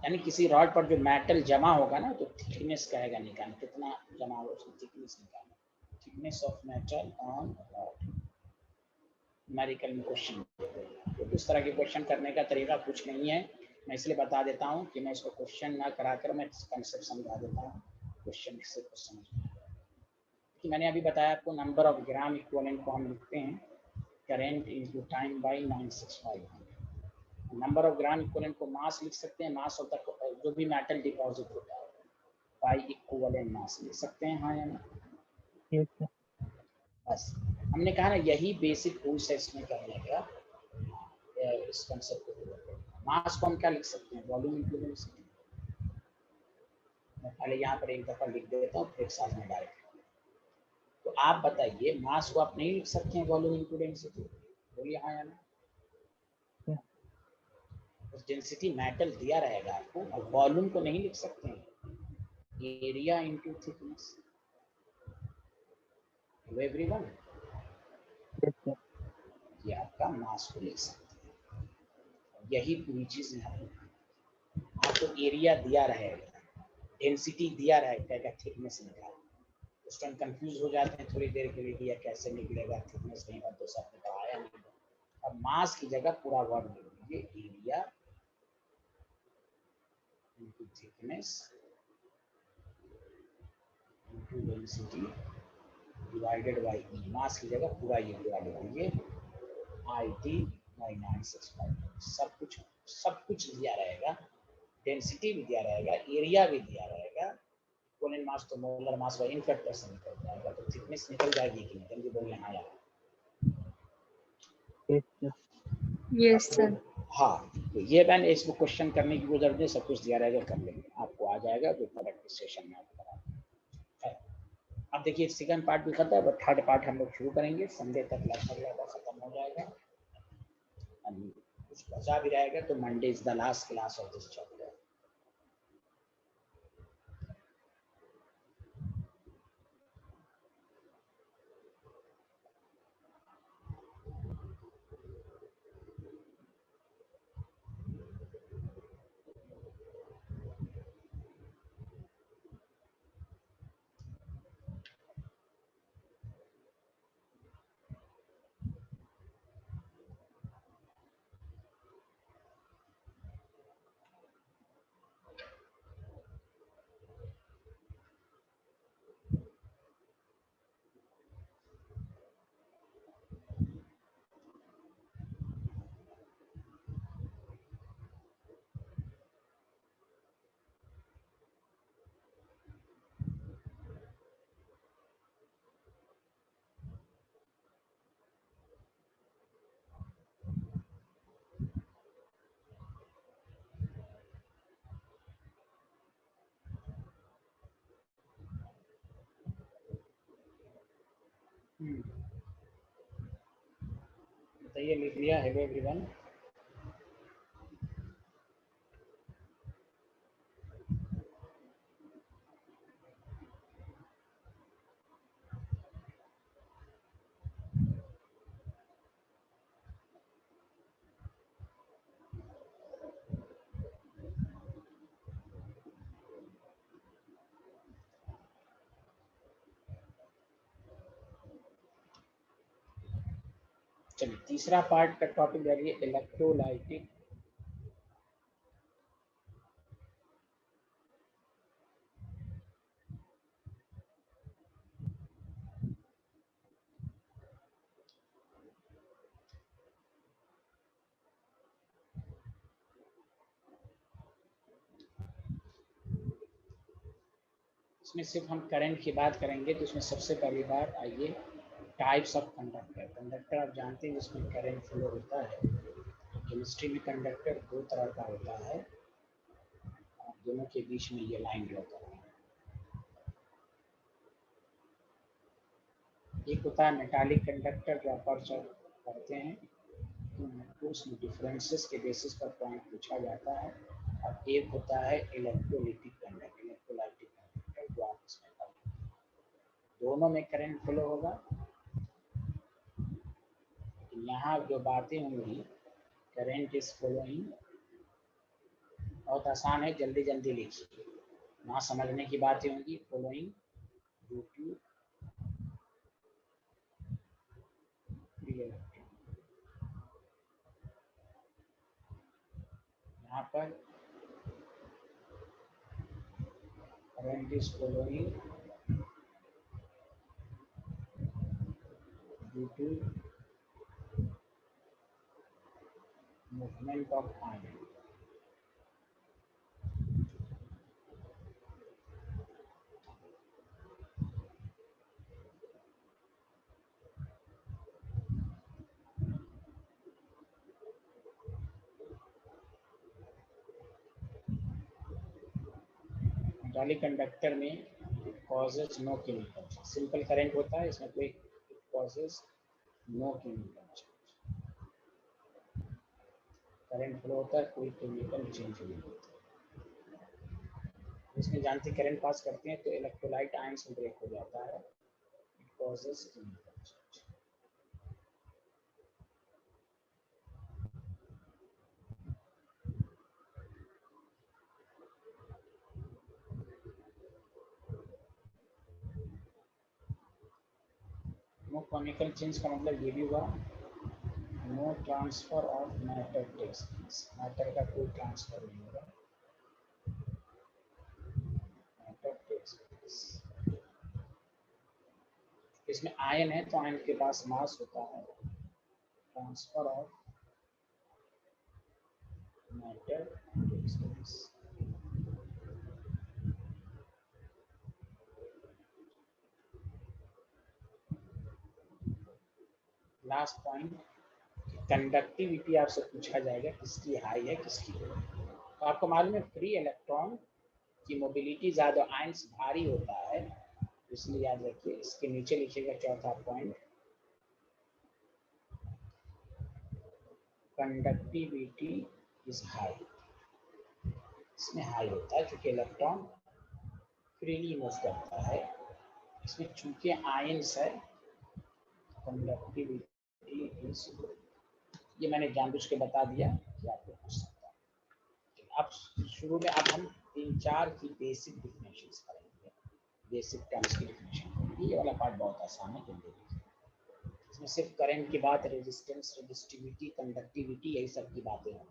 A: यानी किसी रॉड पर जो मेटल जमा होगा ना, तो थिकनेस कहेगा निकालना, कितना जमा होगा उसकी थिकनेस निकालना, thickness of metal on rod. Numerical में क्वेश्चन, तो इस तरह के क्वेश्चन करने का तरीका कुछ नहीं है, मैं इसलिए बता देता हूँ कि मैं इसको क्वेश्चन ना कराकर मैं कंसेप्ट समझा देता हूँ, क्वेश्चन से कुछ समझ में आएगा। कि मैंने अभी बताया आपको, नंबर ऑफ ग्राम इक्विवेलेंट को हम लिखते हैं current into time by 965। Number of gram equivalent को मास लिख सकते हैं, मास ऑफ द जो भी मेटल डिपॉजिट होता है बाई इक्विवेलेंट मास लिख सकते हैं, हाँ या ना?
B: Yes, sir.
A: बस हमने कहा ना, यही बेसिक रूल्स है इसमें करने का, इस कंसेप्ट को। मास को हम क्या लिख सकते हैं, वॉल्यूम इंटू डेंसिटी। मैं पहले यहाँ पर एक दफा लिख देता हूँ, फिर एक साथ में डायरेक्ट। तो आप बताइए, मास को आप नहीं लिख सकते हैं वॉल्यूम इंटू डेंसिटी? बोलिए हाँ या ना?
B: Yeah.
A: उस डेंसिटी मेटल दिया रहेगा आपको, और वॉल्यूम को नहीं लिख सकते हैं, area into thickness. Everyone,
B: Yes, sir.
A: ये आपका मास को लिख सकते हैं, यही पूरी चीज है। आपको एरिया दिया रहेगा, डेंसिटी दिया रहेगा, थिकनेस निकाल। उस टाइम कंफ्यूज हो जाते हैं थोड़ी देर के लिए कि यह कैसे निकलेगा, थिकनेस नहीं तो सब आया नहीं। अब मास की जगह पूरा वर्ड लिख दीजिए, area into thickness into density divided by E. Mass की जगह पूरा ये पूरा लिख दीजिए, IT बाई 965। सब कुछ दिया रहेगा, डेंसिटी भी दिया रहेगा, एरिया भी दिया रहेगा, इक्विवेलेंट मास तो molar mass by in fact percent निकल जाएगा, तो थिकनेस निकल जाएगी कि नहीं, जल्दी बोलिए हाँ यार।
B: Yes, sir.
E: Yes, sir.
A: हाँ, तो ये मैंने इसको क्वेश्चन करने की जरूरत नहीं, सब कुछ दिया रहेगा, कर लेंगे, आपको आ जाएगा तो प्रैक्टिस सेशन में आपको करा। अब देखिए सेकंड पार्ट भी खत्म है, थर्ड पार्ट हम लोग शुरू करेंगे, संडे तक लगभग खत्म हो जाएगा। कुछ बचा भी रहेगा तो Monday is the last class of this chapter. बताइए, लिख लिया है एवरीवन? चलिए तीसरा पार्ट का टॉपिक है इलेक्ट्रोलाइटिक इसमें सिर्फ हम करंट की बात करेंगे, तो इसमें सबसे पहली बात आइए टाइप्स ऑफ कंडक्टर। कंडक्टर आप जानते हैं जिसमें करंट फ्लो होता है। केमिस्ट्री में कंडक्टर दो तरह का होता है, दोनों के बीच में ये लाइन ड्रॉ करना है। एक होता है मेटालिक कंडक्टर जो अपर्चर करते हैं, तो उसमें डिफरेंसेस के बेसिस पर पॉइंट पूछा जाता है। और एक होता है इलेक्ट्रोलाइटिक कंडक्टर, जो आप इसमें पढ़ेंगे। दोनों में करंट फ्लो होगा। यहाँ जो बातें होंगी, करंट इज फ्लोइंग, बहुत आसान है, जल्दी जल्दी लिखिए। वहाँ समझने की बातें होंगी, फ्लोइंग ड्यू टू यहाँ पर current is flowing due to movement of ion. Metallic conductor में causes no chemical, simple current होता है, इसमें कोई causes no chemical change. Current flow होता है, कोई केमिकल चेंज नहीं होता। इसमें जानते करंट पास करते हैं तो इलेक्ट्रोलाइट आयंस में ब्रेक हो जाता है, it causes chemical change. No chemical change का मतलब ये भी हुआ, no transfer of matter takes place, matter का कोई ट्रांसफर नहीं होगा, मैटर टेक्स प्लेस। इसमें आयन है तो आयन के पास मास होता है, transfer of matter takes place. Last point, conductivity आपसे पूछा जाएगा किसकी हाई है किसकी लो। तो आपको मालूम है फ्री इलेक्ट्रॉन की मोबिलिटी ज़्यादा, आयंस भारी होता है, इसलिए याद रखिए। इसके नीचे लिखिएगा चौथा पॉइंट, कंडक्टिविटी इज हाई, इसमें हाई होता है क्योंकि इलेक्ट्रॉन फ्रीली मूव करता है। इसमें चूंकि आयंस है, कंडक्टिविटी इज, ये मैंने जानबूझ के बता दिया कि आपको पूछ सकता है। अब शुरू में अब हम 3-4 की बेसिक डिफिनेशंस करेंगे, बेसिक टर्म्स की डिफिनेशन। ये वाला पार्ट बहुत आसान है, जल्दी। इसमें सिर्फ करंट की बात, रेजिस्टेंस, रेजिस्टिविटी, कंडक्टिविटी, यही सब की बातें हैं।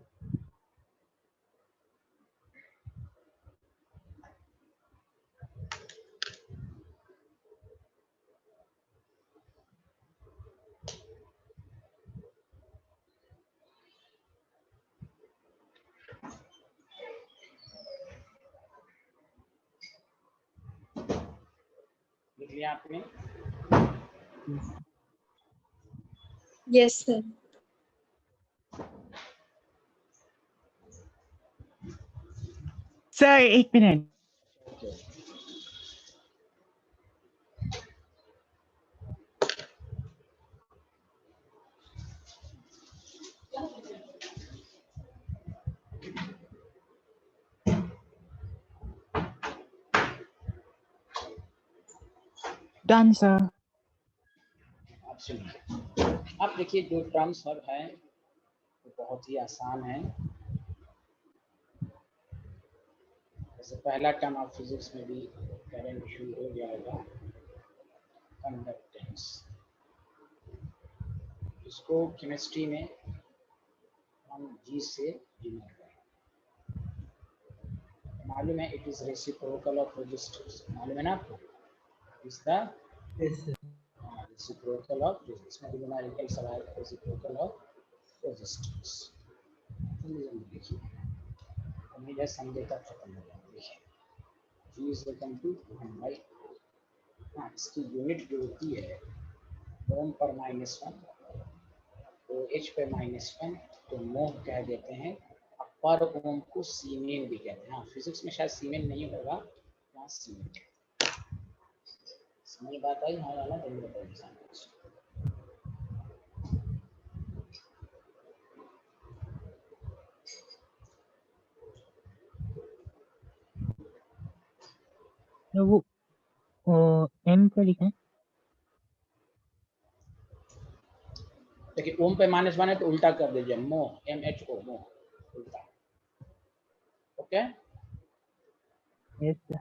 A: लिख लिया आपने?
E: Yes, sir.
F: Sir, 8 minutes.
A: Okay.
F: Done, sir.
A: आप सुनिए, अब देखिए जो टर्म्स सब हैं वो बहुत ही आसान है। जैसे पहला टर्म आप फिजिक्स में भी करंट शुरू हो जाएगा, कंडक्टेंस। इसको केमिस्ट्री में हम जी से डिनोट करें। मालूम है it is reciprocal of resistance, मालूम है ना आपको? Is the reciprocal of resistance, में न्यूमेरिकल सवाल रेसिप्रोकल ऑफ रेजिस्टेंस। देखिए उम्मीद है समझे तक खत्म हो जाए। देखिए जी इज इक्वल टू 1/, हाँ इसकी यूनिट जो होती है ओम पर -1, तो एच पे -1, तो मोह कह देते हैं। पर ओम को सीमेन भी कहते हैं। हाँ फिजिक्स में शायद सीमेन नहीं होगा, यहाँ सीमेन। नहीं बात आई, हाँ ना जल्दी बताइए सामने।
B: तो वो एम क्या लिखा है?
A: देखिए ओम पे -1 है तो उल्टा कर दीजिए, मो, MHO, मो, उल्टा। Okay
B: yes sir.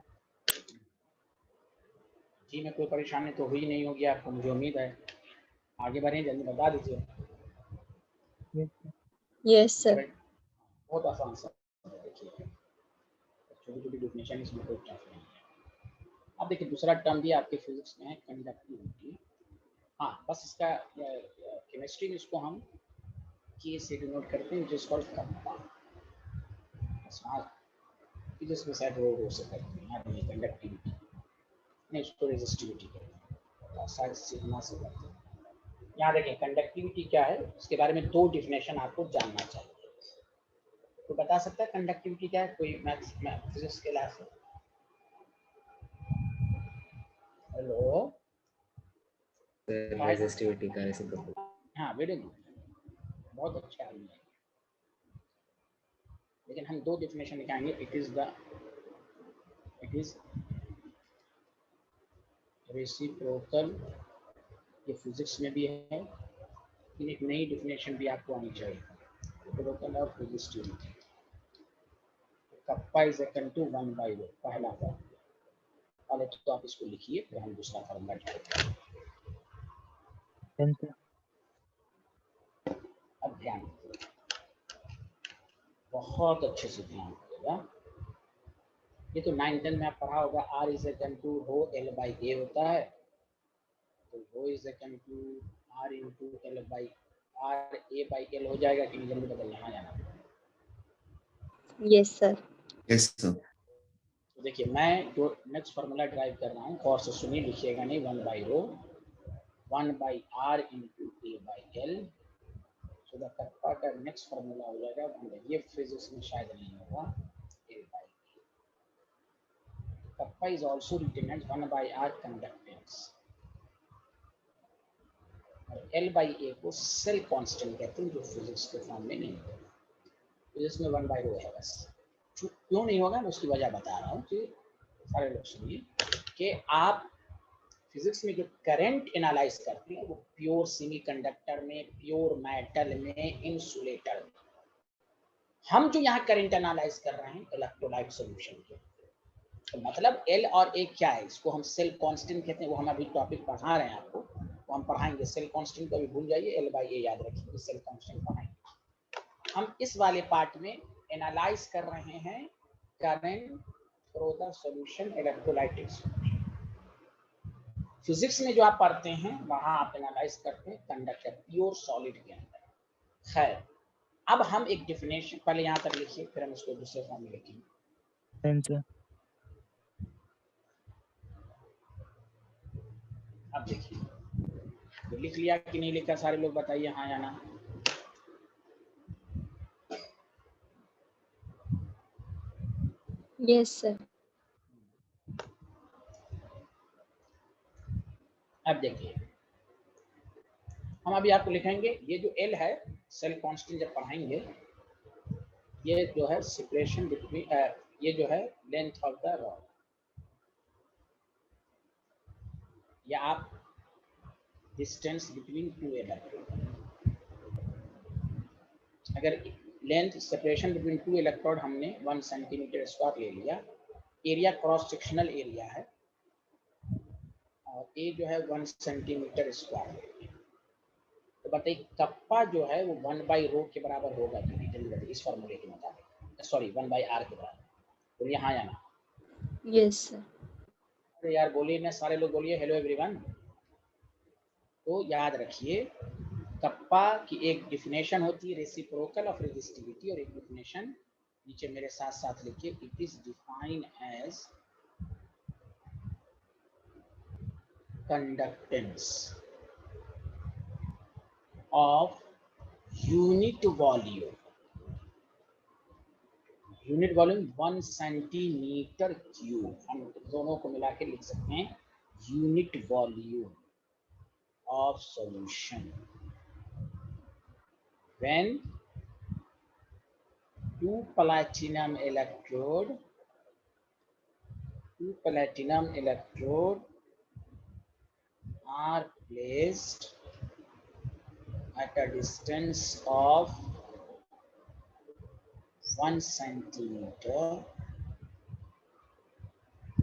A: जी, में कोई परेशानी तो हुई नहीं होगी आपको, मुझे उम्मीद है। आगे बढ़ें, जल्दी बता दीजिए।
B: Yes sir.
E: Yes, sir.
A: बहुत आसान सा देखिए, छोटी छोटी डिफिनेशन, इसमें कोई टफ नहीं है। अब देखिए दूसरा टर्म भी आपके फिजिक्स में है, कंडक्टिविटी। हाँ, बस इसका केमिस्ट्री में इसको हम के से डिनोट करते हैं, जिसको कप्पा, जिसमें शायद वो से करते हैं, यहाँ नहीं कंडक्टिविटी नहीं, उसको रेजिस्टिविटी करते हैं, शायद सिग्मा से करते हैं। यहाँ देखिए कंडक्टिविटी क्या है, इसके बारे में 2 डिफिनेशन आपको जानना चाहिए। तो बता सकता है कंडक्टिविटी क्या है कोई मैथ्स में फिजिक्स के क्लास से? हेलो,
D: रेजिस्टिविटी का रेसिप्रोकल।
A: हाँ वेरी गुड, बहुत अच्छा आदमी है। लेकिन हम 2 डेफिनेशन निकालेंगे। इट इज रेसिप्रोकल, ये फिजिक्स में भी है, लेकिन एक नई डेफिनेशन भी आपको आनी चाहिए, reciprocal of resistivity. Kappa is equal to 1/ρ, पहला फॉर्मूला। पहले तो आप इसको लिखिए, फिर हम दूसरा फॉर्मूला लिखेंगे।
B: Done sir.
A: अब ध्यान दीजिए, बहुत अच्छे से ध्यान दीजिएगा। ये तो 9th-10th में आप पढ़ा होगा, R is equal to rho L/A होता है, तो rho is equal to R into A/L हो जाएगा कि नहीं, जल्दी बदल यहाँ जाना।
E: Yes, sir.
G: Yes sir.
A: तो देखिए मैं जो नेक्स्ट फार्मूला ड्राइव कर रहा हूँ, और से सुनिए, लिखिएगा नहीं, 1/ρ 1/R इंटू A/L। तो द कप्पा का नेक्स्ट फार्मूला हो जाएगा 1/, ये फिजिक्स में शायद नहीं होगा, A/A। Kappa is also written as 1/R conductance, और L/A को सेल कांस्टेंट कहते हैं, जो फिजिक्स के फॉर्म में नहीं है। फिजिक्स में 1/ρ है बस। क्यों नहीं होगा, मैं उसकी वजह बता रहा हूँ कि सारे लोग सुनिए कि आप फिजिक्स में जो करंट एनालाइज करते हैं वो प्योर सेमीकंडक्टर में, प्योर मेटल में, इंसुलेटर में। हम जो यहाँ करंट एनालाइज कर रहे हैं इलेक्ट्रोलाइट सॉल्यूशन के, तो मतलब L और A क्या है, इसको हम सेल कांस्टेंट कहते हैं। वो हम अभी टॉपिक पढ़ा रहे हैं आपको, वो हम पढ़ाएंगे। सेल कांस्टेंट को अभी भूल जाइए, L/A याद रखिए, सेल कांस्टेंट पढ़ाएंगे हम। इस वाले पार्ट में एनालाइज कर रहे हैं current through the solution electrolytic solution. Physics में जो आप पढ़ते हैं वहां आप एनालाइज करते हैं कंडक्टर, प्योर सॉलिड के अंदर। खैर, अब हम एक डिफिनेशन, पहले यहाँ तक लिखिए, फिर हम इसको दूसरे फॉर्म में लिखेंगे।
B: Done sir.
A: अब देखिए, तो लिख लिया कि नहीं लिखा, सारे लोग बताइए हाँ या ना।
E: Yes, sir.
A: अब देखिए, हम अभी आपको लिखेंगे, ये जो L है, सेल कांस्टेंट जब पढ़ाएंगे, ये जो है सेपरेशन बिटवीन, ये जो है लेंथ ऑफ द रॉड, या आप डिस्टेंस बिटवीन 2 इलेक्ट्रोड। अगर लेंथ सेपरेशन बिटवीन 2 इलेक्ट्रोड हमने 1 सेंटीमीटर स्क्वायर ले लिया, एरिया क्रॉस सेक्शनल एरिया है, और ए जो है 1 सेंटीमीटर स्क्वायर ले लिया, तो बताइए कप्पा जो है वो 1/ρ के बराबर होगा कि नहीं, जल्दी बताइए इस फॉर्मूले के मुताबिक। सॉरी, 1/R के बराबर। बोलिए हाँ या ना।
E: Yes, sir.
A: अरे यार बोलिए ना, सारे लोग बोलिए हेलो एवरीवन। तो याद रखिए, कप्पा की एक डिफिनेशन होती है रेसिप्रोकल ऑफ रेजिस्टिविटी, और एक डिफिनेशन नीचे मेरे साथ साथ लिखिए, it is defined as conductance of unit volume. Unit volume 1 centimetre cube, हम दोनों को मिला के लिख सकते हैं unit volume of solution when two platinum electrode are placed at a distance of 1 centimeter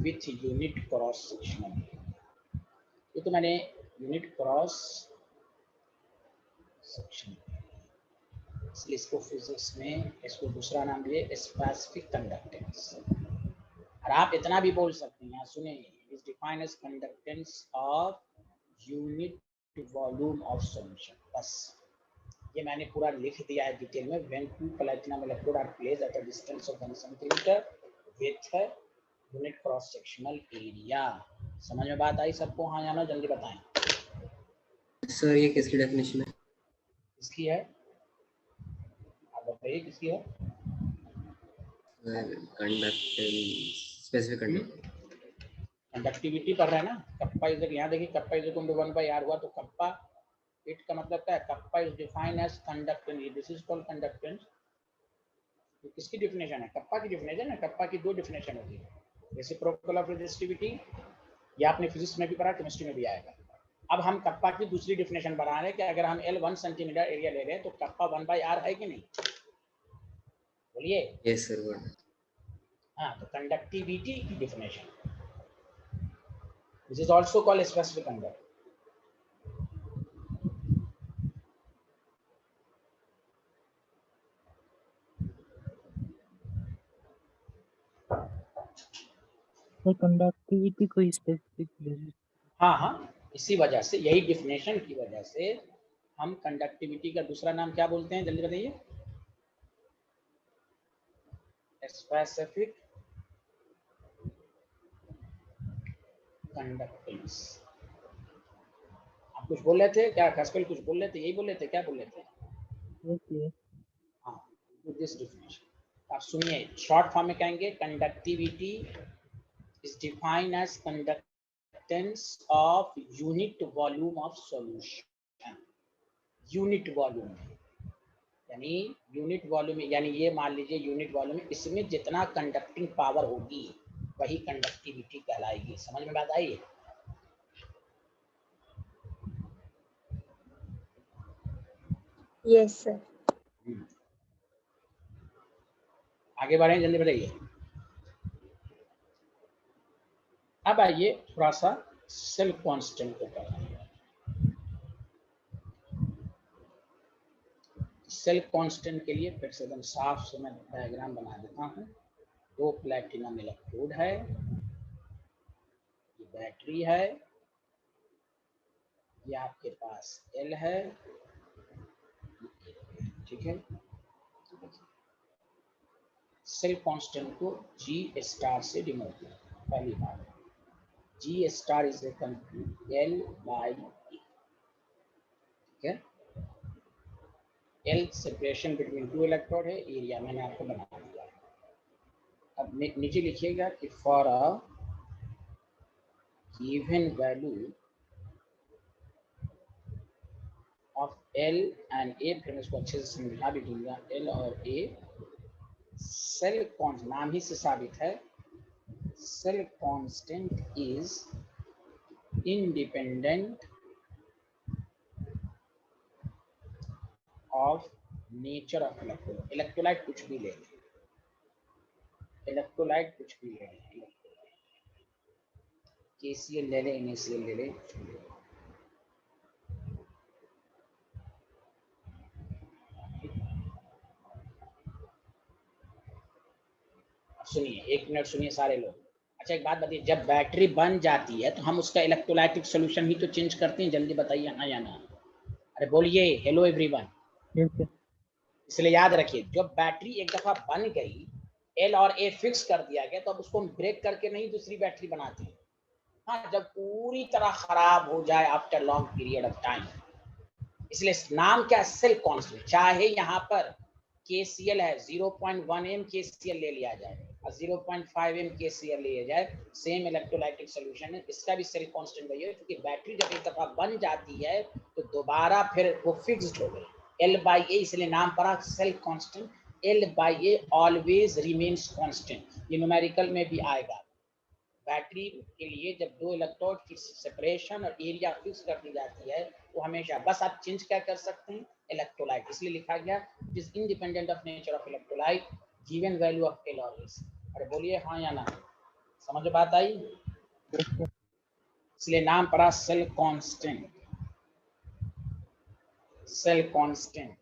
A: with unit cross sectional. ये तो मैंने यूनिट क्रॉस सेक्शन, इसलिए इसको फिजिक्स में इसको दूसरा नाम दिए स्पेसिफिक कंडक्टेंस। और आप इतना भी बोल सकते हैं, सुने, is defined as conductance of unit volume of solution. बस ये मैंने पूरा लिख दिया है डिटेल में। When two platinum electrode are placed at a distance of 1 centimetre with unit cross sectional area. समझ में बात आई सबको? हाँ या ना, जल्दी बताएं।
D: सर ये किसकी डेफिनेशन है?
A: किसकी है आप बताइए, किसकी है?
D: कंडक्टेंस, स्पेसिफिक
A: कंडक्टिविटी कर रहे हैं ना। कप्पा इज, यहाँ देखिए kappa is equal to 1/r हुआ, तो कप्पा इट का मतलब क्या है? Kappa is defined as conductance, this is called conductance. तो किसकी डेफिनेशन है? कप्पा की डेफिनेशन है। कप्पा की दो डेफिनेशन होती है, रेसिप्रोकल ऑफ रेजिस्टिविटी, ये आपने फिजिक्स में भी पढ़ा, केमिस्ट्री में भी आएगा। अब हम कप्पा की दूसरी डेफिनेशन बना रहे हैं कि अगर हम L 1 सेंटीमीटर एरिया ले रहे हैं तो कप्पा 1/r है कि नहीं? बोलिए।
D: Yes sir, good.
A: हाँ, तो कंडक्टिविटी की definition, this is also called specific conduct.
B: तो कंडक्टिविटी कोई स्पेसिफिक,
A: हाँ, इसी वजह से, यही डेफिनेशन की वजह से हम कंडक्टिविटी का दूसरा नाम क्या बोलते हैं? जल्दी बताइए। Specific conductance. आप कुछ बोल रहे थे क्या? खसकल कुछ बोल रहे थे, यही बोल रहे थे, क्या बोल रहे थे? हाँ, दिस डेफिनेशन आप सुनिए, शॉर्ट फॉर्म में कहेंगे conductivity is defined as conductance of unit volume of solution. Unit volume यानी यूनिट वॉल्यूम, यानी ये मान लीजिए यूनिट वॉल्यूम, इसमें जितना कंडक्टिंग पावर होगी वही कंडक्टिविटी कहलाएगी। समझ में बात आई?
E: Yes, sir.
A: आगे बढ़े, जल्दी बताइए। अब आइए थोड़ा सा सेल कांस्टेंट को करना है। सेल कांस्टेंट के लिए फिर से एकदम साफ से मैं डायग्राम बना देता हूँ। दो प्लैटिनम इलेक्ट्रोड है, ये बैटरी है, ये आपके पास L है, ठीक है। सेल कांस्टेंट को G स्टार से डिनोट किया। पहली बात, G star is equal to L/A, ठीक है। L separation between two electrode है, एरिया मैंने आपको बना दिया। अब नीचे लिखिएगा कि for a given value of L and A, फिर मैं इसको अच्छे से समझा भी दूंगा। L और A सेल कांस्टेंट, नाम ही से साबित है, cell constant is independent of nature of electrolyte. Electrolyte कुछ भी ले लें, इलेक्ट्रोलाइट कुछ भी ले लें, KCl ले लें, NaCl ले लें, सुनिए, एक मिनट सुनिए सारे लोग। अच्छा एक बात बताइए, जब बैटरी बन जाती है तो हम उसका इलेक्ट्रोलाइटिक सॉल्यूशन ही तो चेंज करते हैं। जल्दी बताइए हाँ या ना। अरे बोलिए हेलो एवरीवन। इसलिए याद रखिए, जब बैटरी एक दफा बन गई, L और A फिक्स कर दिया गया, तो अब उसको हम ब्रेक करके नहीं दूसरी बैटरी बनाते हैं। हाँ, जब पूरी तरह खराब हो जाए after long period of time. इसलिए नाम क्या? Cell constant. चाहे यहाँ पर KCl है 0.1 m KCl ले लिया जाए, 0.5 mkcl लिया जाए, सेम इलेक्ट्रोलाइटिक सोल्यूशन है, इसका भी सेल कांस्टेंट वही है, क्योंकि बैटरी जब एक दफा बन जाती है तो दोबारा फिर वो फिक्स्ड हो गई L/A, इसलिए नाम पड़ा cell constant. L/A always remains constant, ये न्यूमेरिकल में भी आएगा। बैटरी के लिए जब दो इलेक्ट्रोड की सेपरेशन और एरिया फिक्स कर दी जाती है वो हमेशा, बस आप चेंज क्या कर सकते हैं, इलेक्ट्रोलाइट, इसलिए लिखा गया it is independent of nature of electrolyte, given value of L और S। अरे बोलिए हाँ या ना, समझ बात आई? इसलिए नाम पड़ा सेल कांस्टेंट, सेल कांस्टेंट।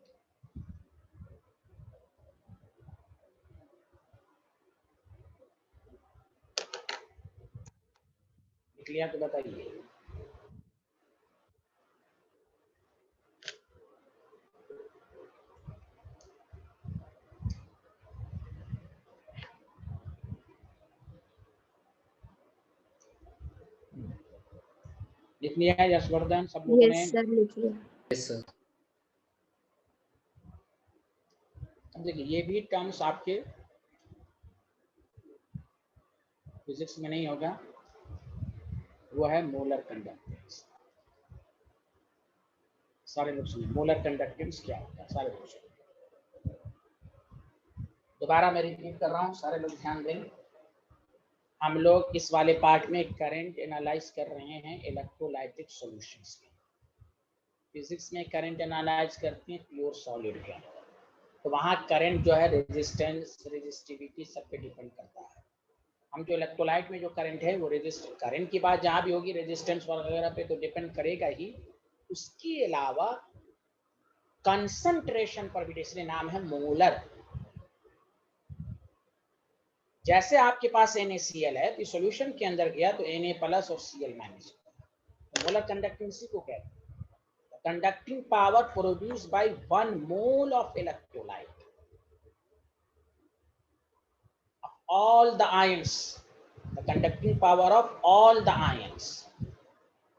A: लिख लिया तो बताइए। लिख लिया है यशवर्धन सब लोगों ने?
E: Yes, sir. लिख लिया.
D: Yes sir.
A: देखिए ये भी टर्म्स आपके फिजिक्स में नहीं होगा, वो है मोलर कंडक्टेंस। सारे लोग सुनिए, मोलर कंडक्टेंस क्या होता है, सारे लोग सुनिए। दोबारा मैं रिपीट कर रहा हूँ, सारे लोग ध्यान दें। हम लोग इस वाले पार्ट में करंट एनालाइज कर रहे हैं इलेक्ट्रोलाइटिक सॉल्यूशंस में। फिजिक्स में करंट एनालाइज करते हैं प्योर सॉलिड का, तो वहाँ करंट जो है रेजिस्टेंस, रेजिस्टिविटी सब पे डिपेंड करता है। हम जो इलेक्ट्रोलाइट में जो करंट है वो करंट की बात जहाँ भी होगी रेजिस्टेंस वगैरह पे तो डिपेंड करेगा ही, उसके अलावा कंसंट्रेशन पर भी, इसलिए नाम है मोलर। जैसे आपके पास NaCl है तो सॉल्यूशन के अंदर गया तो Na प्लस और Cl माइनस, तो मोलर कंडक्टेंसी को कहते हैं conducting power produced by 1 mole of electrolyte all the ions, the conducting power of all the ions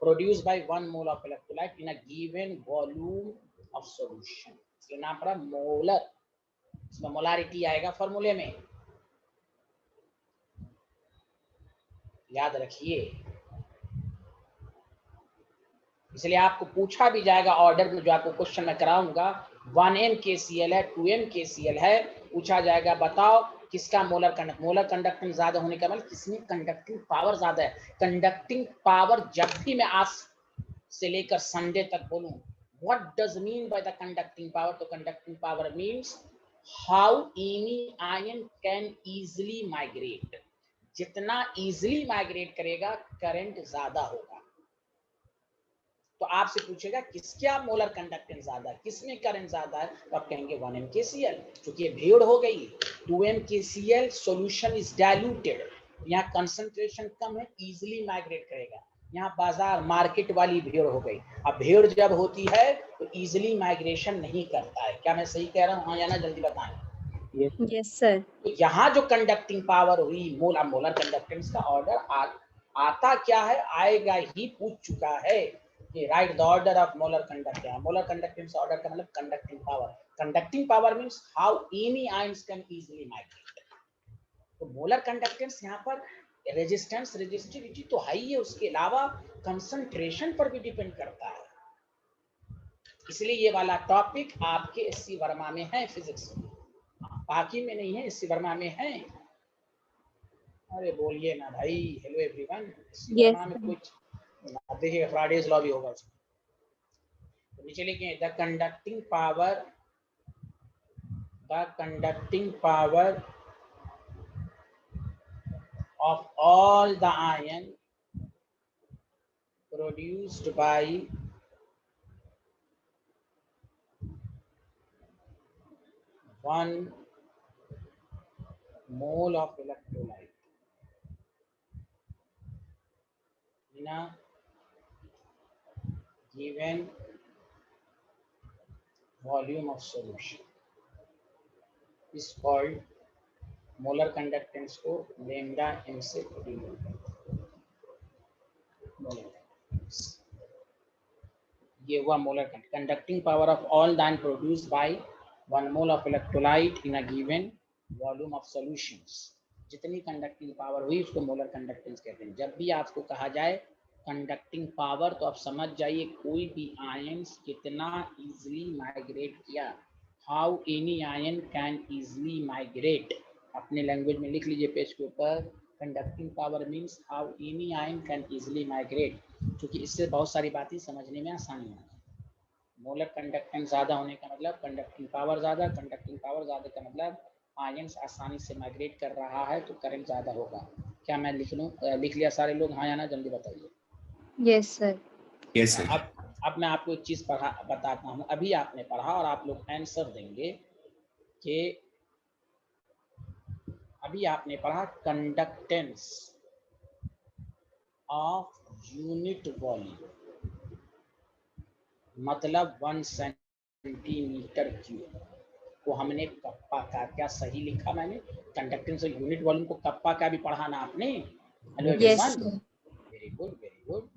A: produced by 1 mole of electrolyte in a given volume of solution, इसलिए नाम पड़ा molar. इसमें molarity आएगा फॉर्मूले में, याद रखिए। इसलिए आपको पूछा भी जाएगा ऑर्डर में, जो आपको क्वेश्चन में कराऊंगा, 1 mkcl है, 2 mkcl है, पूछा जाएगा बताओ किसका मोलर कंडक्टेंस ज्यादा होने का मतलब किसमें कंडक्टिंग पावर ज्यादा है। कंडक्टिंग पावर जब भी मैं आज से लेकर संडे तक बोलूं what does mean by the conducting power, तो conducting power means how any ion can easily migrate, जितना इजीली माइग्रेट करेगा करंट ज्यादा होगा। तो आपसे पूछेगा किसका मोलर कंडक्टेंस ज्यादा है, किसमें करंट ज्यादा है, तो आप कहेंगे 1 mkcl, क्योंकि ये भीड़ हो गई। 2 mkcl सॉल्यूशन इज डाइल्यूटेड, यहाँ कंसंट्रेशन कम है, इजीली माइग्रेट करेगा। यहाँ बाजार मार्केट वाली भीड़ हो गई। अब भीड़ जब होती है तो इजीली माइग्रेशन नहीं करता है। क्या मैं सही कह रहा हूँ हाँ या ना, जल्दी बताएं।
E: Yes, sir.
A: तो यहाँ जो कंडक्टिंग पावर हुई मोलर कंडक्टेंस का ऑर्डर आता क्या है, आएगा ही, पूछ चुका है कि right the order of molar conductance. Molar conductance order का मतलब conducting power. Conducting power means how any ions can easily migrate. तो मोलर कंडक्टेंस यहाँ पर रेजिस्टेंस, रेजिस्टिविटी तो है ही है, उसके अलावा कंसंट्रेशन पर भी डिपेंड करता है। इसलिए ये वाला टॉपिक आपके एससी वर्मा में है फिजिक्स में, बाकी में नहीं है, एससी वर्मा में है। अरे बोलिए ना भाई, हेलो एवरीवन। एससी वर्मा में कुछ देखिए फ्राइडेज लॉ भी होगा उसमें। तो नीचे लिखिए the conducting power of all the ion produced by 1 mole of electrolyte in a given volume of solution is called molar conductance को लैम्डा m से डिनोट करते हैं। ये हुआ molar conducting power of all the ion produced by 1 mole of electrolyte in a given volume of solutions जितनी conducting power हुई उसको molar conductance कहते हैं। जब भी आपको कहा जाए कंडक्टिंग पावर तो आप समझ जाइए कोई भी आयंस कितना इजीली माइग्रेट किया, how any ion can easily migrate. अपने लैंग्वेज में लिख लीजिए पेज के ऊपर, conducting power means how any ion can easily migrate, क्योंकि इससे बहुत सारी बातें समझने में आसानी होगी। मोलर कंडक्टेंस ज़्यादा होने का मतलब कंडक्टिंग पावर ज़्यादा, कंडक्टिंग पावर ज़्यादा का मतलब आयंस आसानी से माइग्रेट कर रहा है तो करंट ज़्यादा होगा। क्या मैं लिख लूँ? लिख लिया सारे लोग? हाँ या ना, जल्दी बताइए।
E: Yes sir.
G: Yes sir.
A: अब मैं आपको एक चीज़ बताता हूँ। अभी आपने पढ़ा और आप लोग आंसर देंगे कि अभी आपने पढ़ा कंडक्टेंस ऑफ यूनिट वॉल्यूम मतलब 1 सेंटीमीटर क्यूब को हमने कप्पा का, क्या सही लिखा मैंने? कंडक्टेंस ऑफ यूनिट वॉल्यूम को कप्पा का भी पढ़ा ना आपने? Hello everyone, very good very good.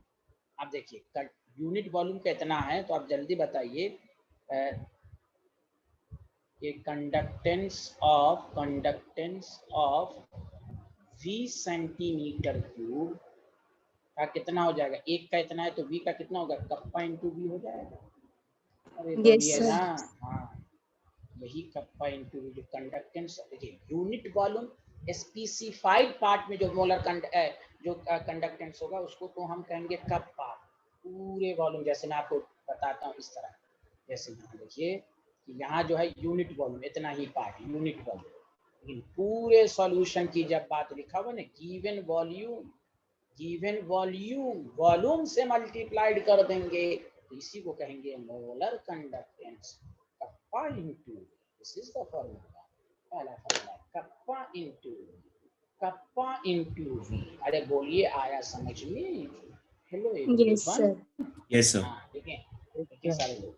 A: अब देखिए यूनिट वॉल्यूम कितना है तो आप जल्दी बताइए कि conductance of V centimetre cube का कितना हो जाएगा? एक का इतना है तो V का कितना होगा? कप्पा इंटू V हो जाएगा। अरे बोलिए ना। हाँ, यही कप्पा इंटू V जो कंडक्टेंस। देखिए यूनिट वॉल्यूम स्पेसिफाइड पार्ट में जो मोलर कंडक्टेंस होगा उसको तो हम कहेंगे कप्पा। पूरे वॉल्यूम जैसे मैं आपको बताता हूँ इस तरह, जैसे यहाँ देखिए कि यहाँ जो है यूनिट वॉल्यूम इतना ही पार्ट यूनिट वॉल्यूम, लेकिन पूरे सॉल्यूशन की जब बात लिखा हुआ ना गिवन वॉल्यूम वॉल्यूम से मल्टीप्लाइड कर देंगे तो इसी को कहेंगे molar conductance kappa into. This is the formula, पहला फॉर्मूला कप्पा इंटू V। अरे बोलिए आया समझ में? Hello everyone.
G: Yes sir.
A: देखिए सारे लोग,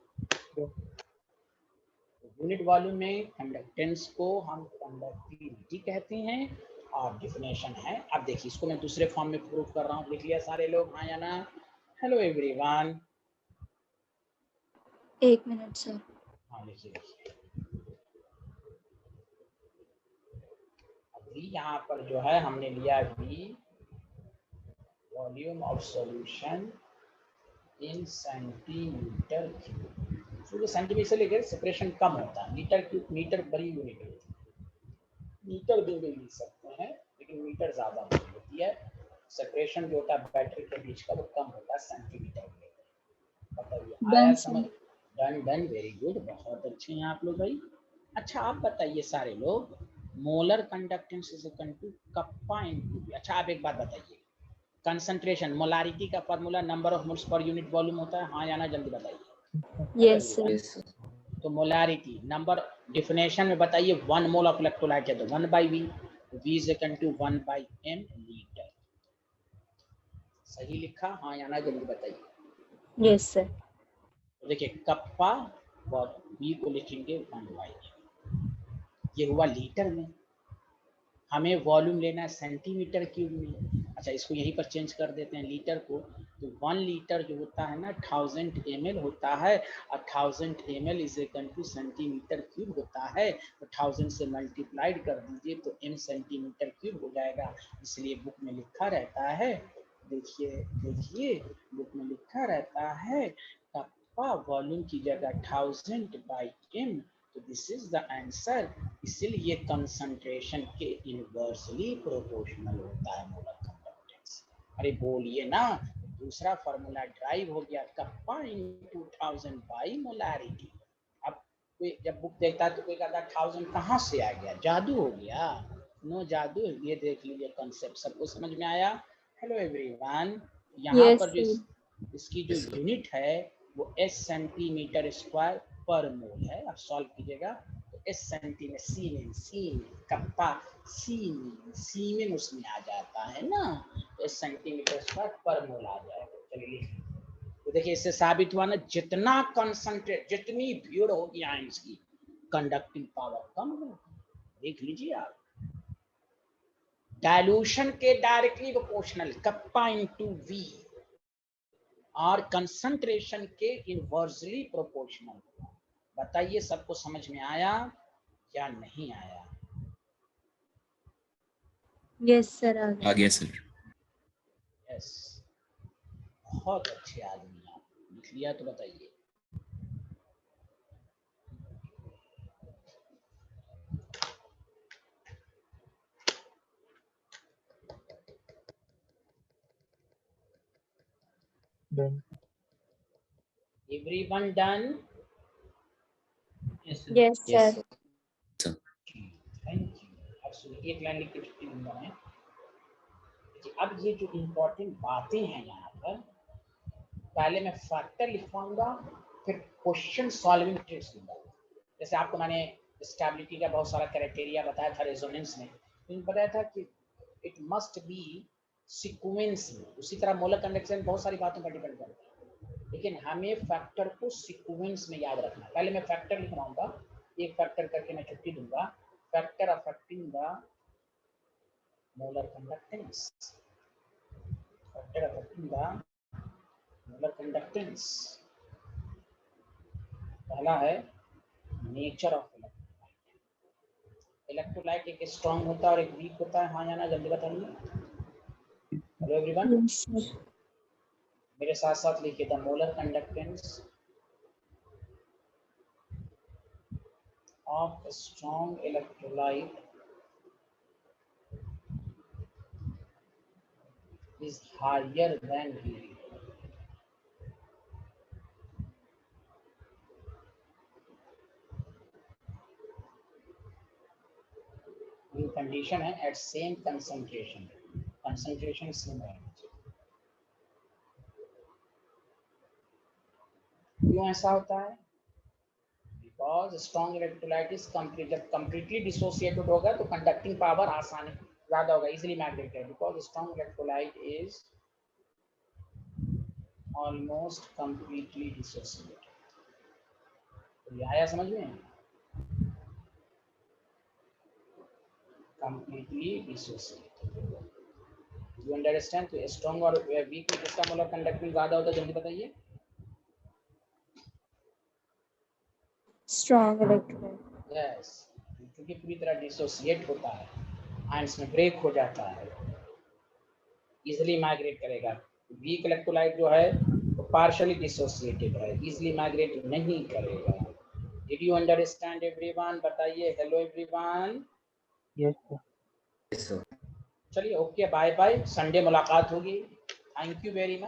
A: यूनिट वॉल्यूम में कंडक्टेंस को हम कंडक्टिविटी कहते हैं और डिफिनेशन है। अब देखिए इसको मैं दूसरे फॉर्म में प्रूव कर रहा हूँ। लिख लिया सारे लोग? हाँ या ना? Hello everyone.
E: एक मिनट सर।
A: हाँ लिखिए। अभी यहाँ पर जो है हमने लिया V volume of solution in centimetre cube. क्योंकि सेंटीमीटर से लेकर सेपरेशन कम होता है, मीटर क्यूब मीटर बड़ी यूनिट होती है, मीटर भी लिख सकते हैं लेकिन मीटर ज़्यादा बड़ी होती है। सेपरेशन जो होता है बैटरी के बीच का वो कम होता है सेंटीमीटर में। बताइए आया समझ? डन, वेरी गुड, बहुत अच्छे हैं आप लोग भाई। अच्छा आप बताइए सारे लोग, molar conductance is equal to kappa into V। अच्छा आप एक बात बताइए, कंसंट्रेशन मोलारिटी का formula number of moles per unit volume होता है? हाँ या ना, जल्दी बताइए।
E: Yes sir.
A: तो मोलारिटी नंबर डिफिनेशन में बताइए, 1 मोल ऑफ इलेक्ट्रोलाइट है तो 1/V, V is equal to 1/m litre. सही लिखा? हाँ या ना, जल्दी बताइए।
E: Yes sir.
A: तो देखिए कप्पा और V को लिखेंगे 1/m। ये हुआ लीटर में, हमें वॉल्यूम लेना है सेंटीमीटर क्यूब में। अच्छा इसको यहीं पर चेंज कर देते हैं लीटर को, तो 1 लीटर जो होता है ना 1000 ml होता है और 1000 ml is equal two centimetre cube होता है। तो 1000 से मल्टीप्लाइड कर दीजिए तो m सेंटीमीटर क्यूब हो जाएगा। इसलिए बुक में लिखा रहता है, देखिए बुक में लिखा रहता है कप्पा वॉल्यूम की जगह 1000/m। तो दिस इज द आंसर। इसलिए कंसंट्रेशन के इनवर्सली प्रोपोर्शनल होता है मोलर कंडक्टेंस। अरे बोलिए ना। दूसरा फॉर्मूला ड्राइव हो गया कप्पा इंटू 1000 बाई मोलारिटी। अब कोई जब बुक देखता है तो कोई कहता है 1000 कहाँ से आ गया, जादू हो गया? नो जादू, ये देख लीजिए कंसेप्ट। सबको समझ में आया? Hello everyone. यहाँ पर जो इसकी जो यूनिट है वो S सेंटीमीटर स्क्वायर पर मोल है। अब सॉल्व कीजिएगा तो S सेंटीमीटर सी कप्पा सीमेन उसमें आ जाता है ना, तो S सेंटीमीटर स्क्वायर पर मोल आ जाएगा। चलिए लिख, तो देखिए इससे साबित हुआ ना जितना कंसंट्रेट, जितनी भीड़ होगी आयंस की कंडक्टिंग पावर कम होगी। देख लीजिए आप, डायल्यूशन के directly proportional kappa into V और कंसंट्रेशन के इनवर्सली प्रोपोर्शनल। बताइए सबको समझ में आया या नहीं आया?
E: यस सर आ गया।
G: आ गया सर।
A: यस, बहुत अच्छे आदमी आप, लिख लिया तो बताइए।
B: Done.
A: Everyone done?
C: Yes, sir.
E: Yes
G: Yes.
E: Sir.
A: Thank you. अब सुनिए, एक लाइन लिख के छुट्टी दूंगा मैं। देखिए, अब ये जो इम्पोर्टेंट बातें हैं यहाँ पर, पहले मैं फैक्टर लिखवाऊंगा, फिर क्वेश्चन सॉल्विंग ट्रिक्स दूंगा। जैसे आपको मैंने स्टेबिलिटी का बहुत सारा क्राइटेरिया बताया था रेजोनेंस में, तो बताया था कि इट मस्ट बी सीक्वेंस में। उसी तरह मोलर कंडक्शन बहुत सारी बातों पर डिपेंड करता है, लेकिन हमें फैक्टर को सीक्वेंस में याद रखना। पहले मैं फैक्टर लिखवाऊंगा, एक फैक्टर करके मैं छुट्टी दूंगा। Factor affecting the molar conductance, factor affecting the molar conductance. पहला है नेचर ऑफ इलेक्ट्रोलाइट। इलेक्ट्रोलाइट एक स्ट्रॉन्ग होता है और एक वीक होता है। हाँ या ना, जल्दी बताइए। Hello everyone,
E: yes sir.
A: मेरे साथ साथ लिखिए, the molar conductance of strong electrolyte is higher than helium. ये कंडीशन है at same concentration, concentration same रहना चाहिए। क्यों ऐसा होता है? Because strong electrolyte is complete, जब कंप्लीटली डिसोसिएटेड होगा तो कंडक्टिंग पावर आसानी ज्यादा होगा, इजीली मैग्नेटिक है। Because strong electrolyte is almost completely dissociated. तो ये आया समझ में? completely dissociated. You understand? तो स्ट्रॉन्ग और वीक में किसका मोलर कंडक्टेंस ज्यादा होता है, जल्दी बताइए।
E: Strong electrolyte.
A: यस, क्योंकि पूरी तरह डिसोसिएट होता है, आयंस में ब्रेक हो जाता है, इजीली माइग्रेट करेगा। वीक इलेक्ट्रोलाइट जो है वो पार्शियली डिसोसिएटेड है, इजीली माइग्रेट नहीं करेगा। Did you understand everyone? बताइए hello everyone.
B: Yes sir.
D: Yes, sir.
A: चलिए, ओके, बाय बाय, संडे मुलाकात होगी। Thank you very much.